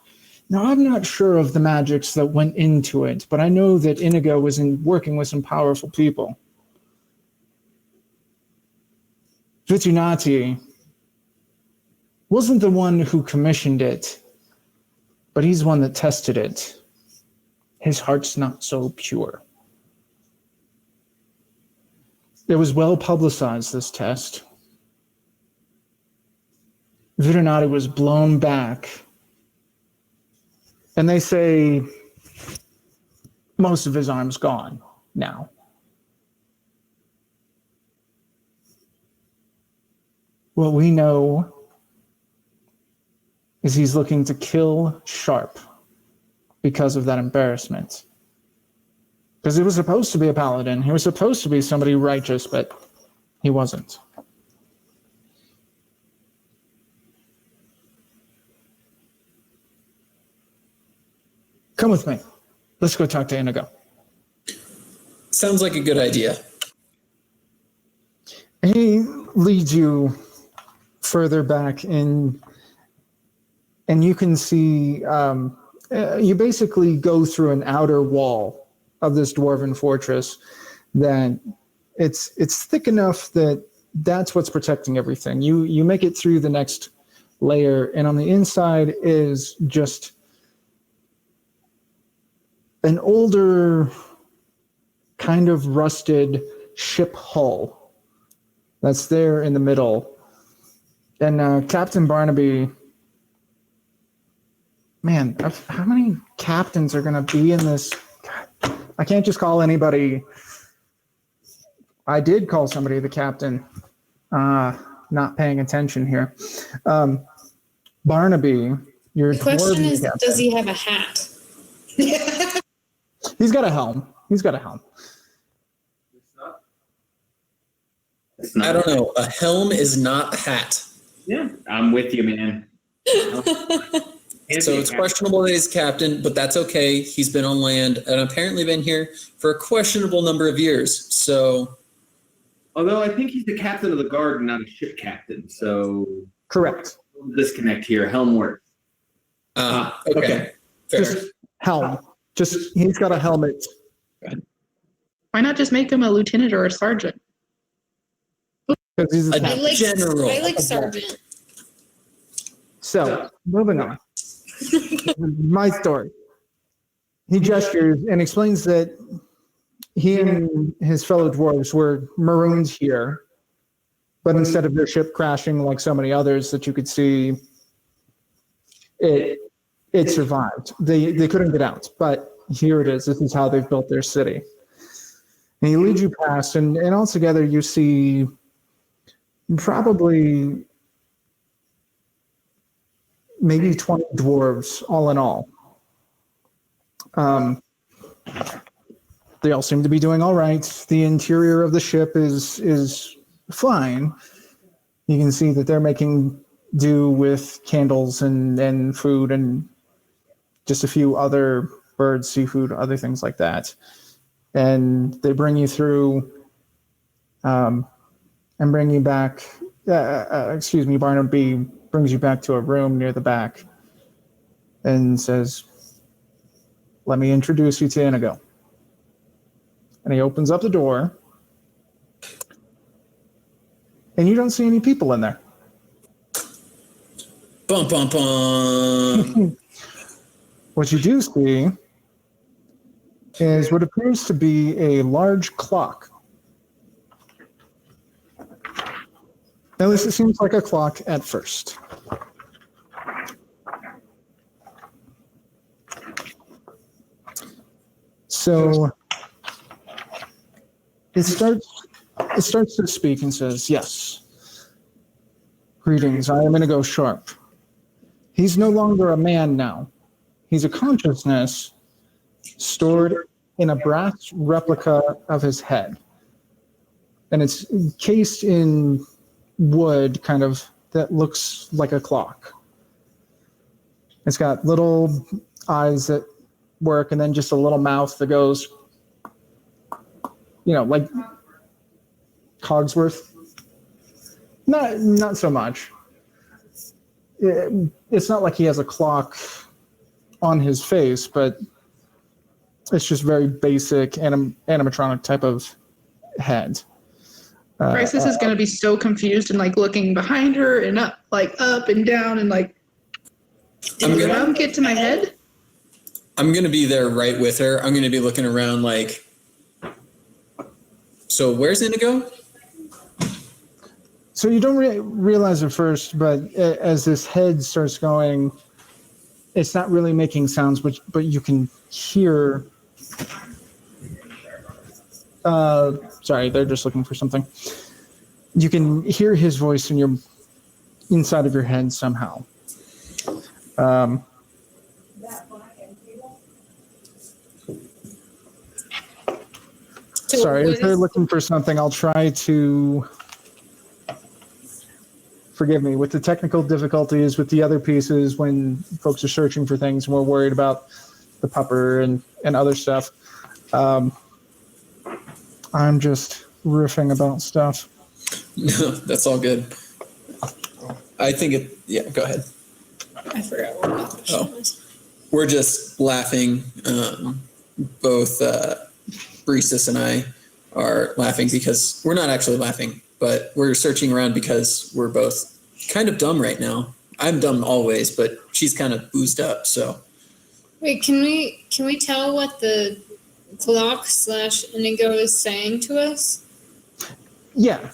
Now, I'm not sure of the magics that went into it, but I know that Inigo was working with some powerful people. Vitinati wasn't the one who commissioned it, but he's one that tested it. His heart's not so pure. It was well publicized, this test. Vitinati was blown back. And they say most of his arm's gone now. What we know is he's looking to kill Sharp because of that embarrassment. Because he was supposed to be a paladin. He was supposed to be somebody righteous, but he wasn't. Come with me. Let's go talk to Inigo. Sounds like a good idea. He leads you further back in, and you can see, you basically go through an outer wall of this dwarven fortress that it's thick enough that that's what's protecting everything. You make it through the next layer, and on the inside is just an older, kind of rusted ship hull that's there in the middle. And Captain Barnaby, man, how many captains are going to be in this? God, I can't just call anybody. I did call somebody the captain. Not paying attention here. Barnaby, your The question is, captain. does he have a hat? He's got a helm. I don't know. A helm is not a hat. Yeah, I'm with you, man. So it's questionable that he's captain, but that's okay. He's been on land and apparently been here for a questionable number of years. So, although I think he's the captain of the guard and not a ship captain. So Correct. Disconnect here. Helm works. Okay. Fair. Just helm. Just he's got a helmet. Why not just make him a lieutenant or a sergeant? Because he's a A captain. general. I like sergeant. So, moving on. My story. He gestures and explains that he and his fellow dwarves were marooned here, but instead of their ship crashing like so many others that you could see, it survived. They couldn't get out, but here it is. This is how they've built their city. And he leads you past, and altogether you see probably maybe 20 dwarves all in all. They all seem to be doing all right. The interior of the ship is fine. You can see that they're making do with candles and food and just a few other birds, seafood, other things like that. And they bring you through and bring you back. Barnaby brings you back to a room near the back and says, "Let me introduce you to Inigo." And he opens up the door, and you don't see any people in there. Bum, bum, bum. What you do see is what appears to be a large clock. At least it seems like a clock at first. So it starts to speak and says, "Yes. Greetings, I am Inigo Sharp. He's no longer a man now. He's a consciousness stored in a brass replica of his head. And it's cased in wood, kind of, that looks like a clock. It's got little eyes that work, and then just a little mouth that goes, like Cogsworth. Not so much. It's not like he has a clock on his face, but it's just very basic animatronic type of head. Crisis is going to be so confused and like looking behind her and up and down and like, did the rum get to my head? I'm going to be there right with her. I'm going to be looking around like, so where's Inigo? So you don't realize at first, but as this head starts going, it's not really making sounds, but you can hear. Sorry, they're just looking for something. You can hear his voice in your inside of your head somehow. Sorry, if they're looking for something, I'll try to. Forgive me, with the technical difficulties with the other pieces when folks are searching for things and we're worried about the pupper and other stuff. I'm just riffing about stuff. No, that's all good. I think go ahead. I forgot what my question was. We're just laughing. Both Breesis and I are laughing because we're not actually laughing, but we're searching around because we're both kind of dumb right now. I'm dumb always, but she's kind of boozed up, so. Wait, can we tell what the clock / Inigo is saying to us? Yeah.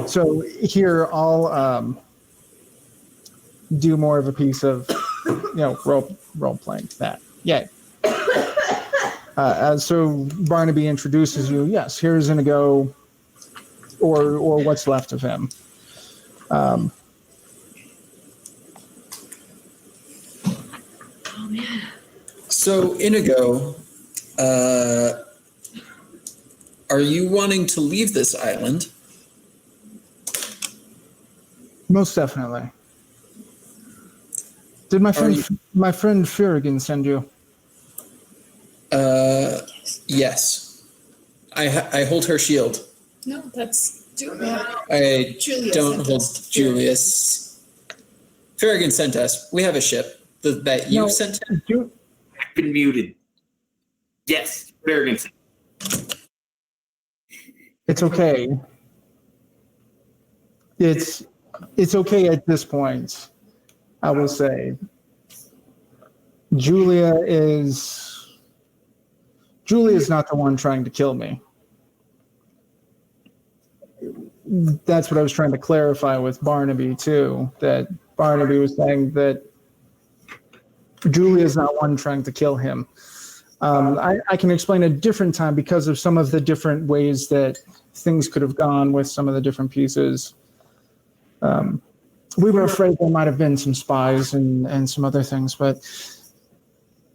So here I'll do more of a piece of role playing that. Yay. So Barnaby introduces you. Yes, here's Inigo, or what's left of him. Oh man. So Inigo, are you wanting to leave this island? Most definitely. Did my friend Furigan send you? Yes. I hold her shield. No, that's Julia. I Julius don't sent hold us to Julius. Farragon sent us. We have a ship that you No. sent him. I've been muted. Yes, Bergen. It's okay. It's okay at this point, I will say. Julia's not the one trying to kill me. That's what I was trying to clarify with Barnaby too, that Barnaby was saying that Julia's not one trying to kill him. I can explain a different time because of some of the different ways that things could have gone with some of the different pieces. We were afraid there might have been some spies and some other things, but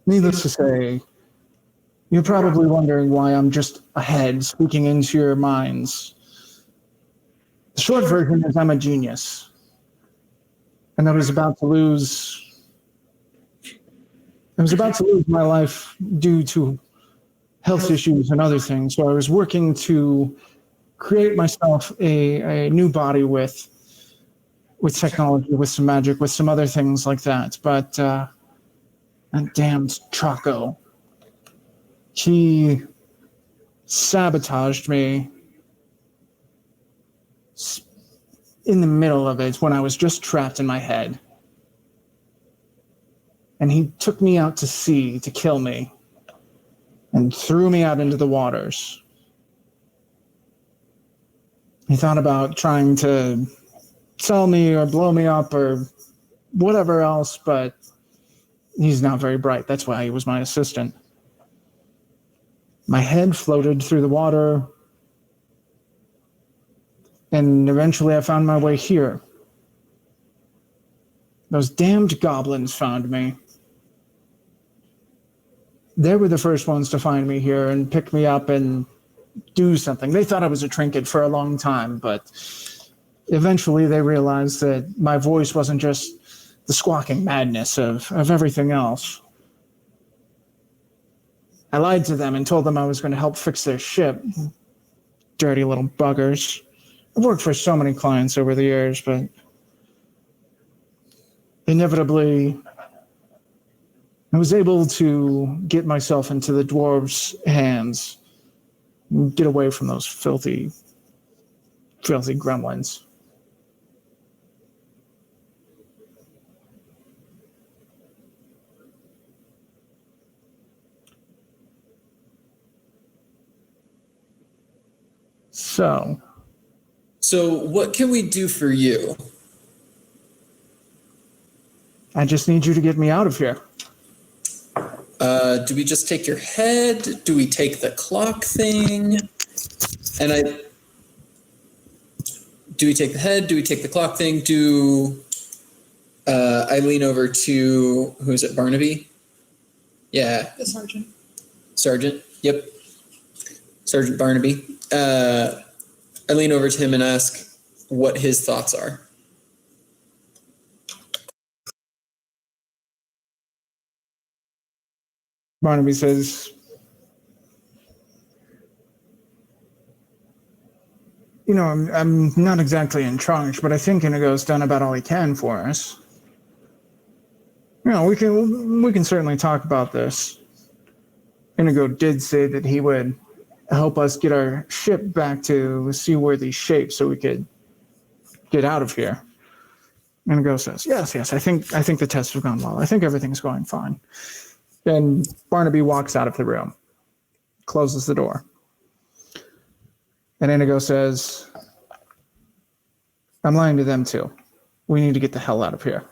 needless to say, you're probably wondering why I'm just ahead, speaking into your minds. The short version is I'm a genius, and I was about to lose my life due to health issues and other things. So I was working to create myself a new body with technology, with some magic, with some other things like that. But that damned Traco, he sabotaged me in the middle of it when I was just trapped in my head. And he took me out to sea to kill me and threw me out into the waters. He thought about trying to sell me or blow me up or whatever else, but he's not very bright. That's why he was my assistant. My head floated through the water, and eventually I found my way here. Those damned goblins found me. They were the first ones to find me here and pick me up and do something. They thought I was a trinket for a long time, but eventually they realized that my voice wasn't just the squawking madness of everything else. I lied to them and told them I was going to help fix their ship. Dirty little buggers. I've worked for so many clients over the years, but inevitably I was able to get myself into the dwarves' hands and get away from those filthy gremlins. So what can we do for you? I just need you to get me out of here. Do we just take your head? Do we take the clock thing? Do we take the head? Do we take the clock thing? I lean over to, who is it, Barnaby? Yeah. The sergeant. Sergeant, yep. Sergeant Barnaby. I lean over to him and ask what his thoughts are. Barnaby says, I'm not exactly in charge, but I think Inigo's done about all he can for us. We can certainly talk about this. Inigo did say that he would help us get our ship back to seaworthy shape so we could get out of here. Inigo says, yes, I think the tests have gone well. I think everything's going fine. Then Barnaby walks out of the room, closes the door. And Inigo says, I'm lying to them too. We need to get the hell out of here.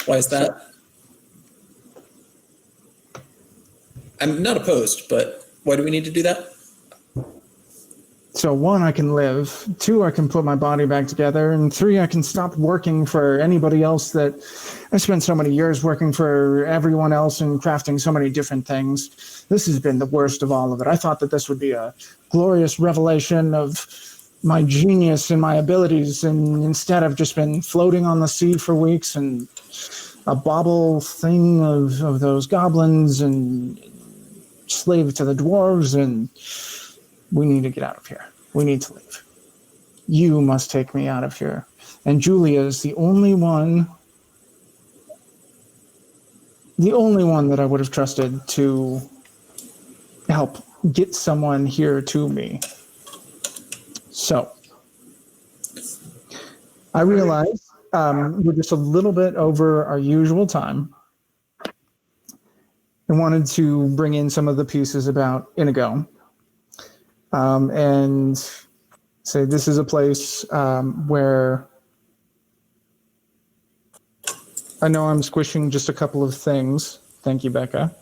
Why is that? I'm not opposed, but why do we need to do that? So 1, I can live. 2, I can put my body back together. And 3, I can stop working for anybody else that I spent so many years working for everyone else and crafting so many different things. This has been the worst of all of it. I thought that this would be a glorious revelation of my genius and my abilities. And instead I've just been floating on the sea for weeks and a bauble thing of those goblins and slave to the dwarves, and we need to get out of here. We need to leave. You must take me out of here. And Julia is the only one that I would have trusted to help get someone here to me. So I realize we're just a little bit over our usual time. I wanted to bring in some of the pieces about Inigo and say this is a place where I know I'm squishing just a couple of things. Thank you, Becca.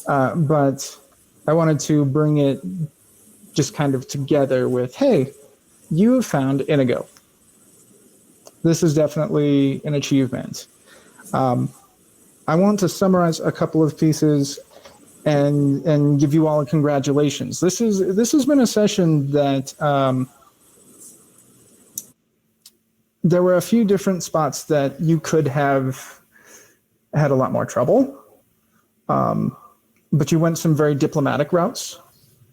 But I wanted to bring it just kind of together with, hey, you have found Inigo. This is definitely an achievement. I want to summarize a couple of pieces and give you all a congratulations. This has been a session that there were a few different spots that you could have had a lot more trouble, but you went some very diplomatic routes,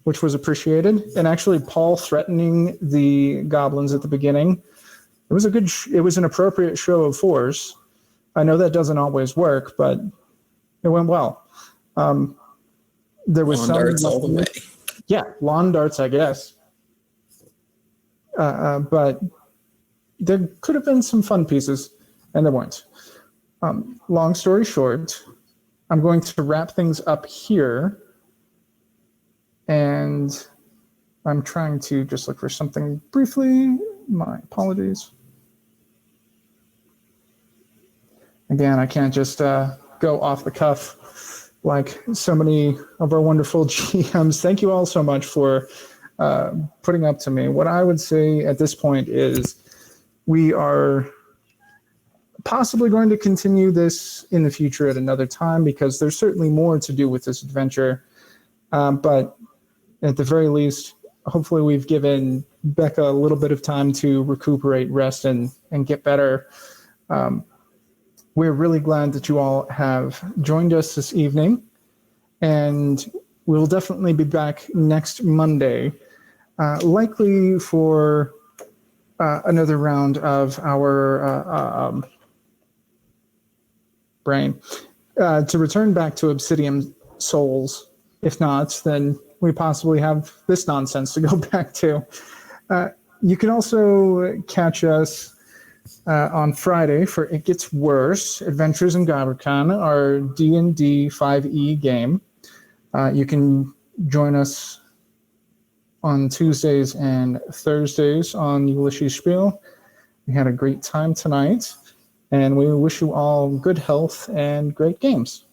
which was appreciated. And actually, Paul threatening the goblins at the beginning, it was an appropriate show of force. I know that doesn't always work, but it went well. There was Lawn darts all the way. Yeah, lawn darts, I guess. But there could have been some fun pieces, and there weren't. Long story short, I'm going to wrap things up here, and I'm trying to just look for something briefly. My apologies. Again, I can't just go off the cuff like so many of our wonderful GMs. Thank you all so much for putting up to me. What I would say at this point is we are possibly going to continue this in the future at another time because there's certainly more to do with this adventure. But at the very least, hopefully we've given Becca a little bit of time to recuperate, rest, and get better. We're really glad that you all have joined us this evening, and we'll definitely be back next Monday, likely for another round of our brain to return back to Obsidian Souls. If not, then we possibly have this nonsense to go back to. You can also catch us on Friday for It Gets Worse, Adventures in Gobbercon, our D&D 5e game. You can join us on Tuesdays and Thursdays on Ulysses Spiel. We had a great time tonight, and we wish you all good health and great games.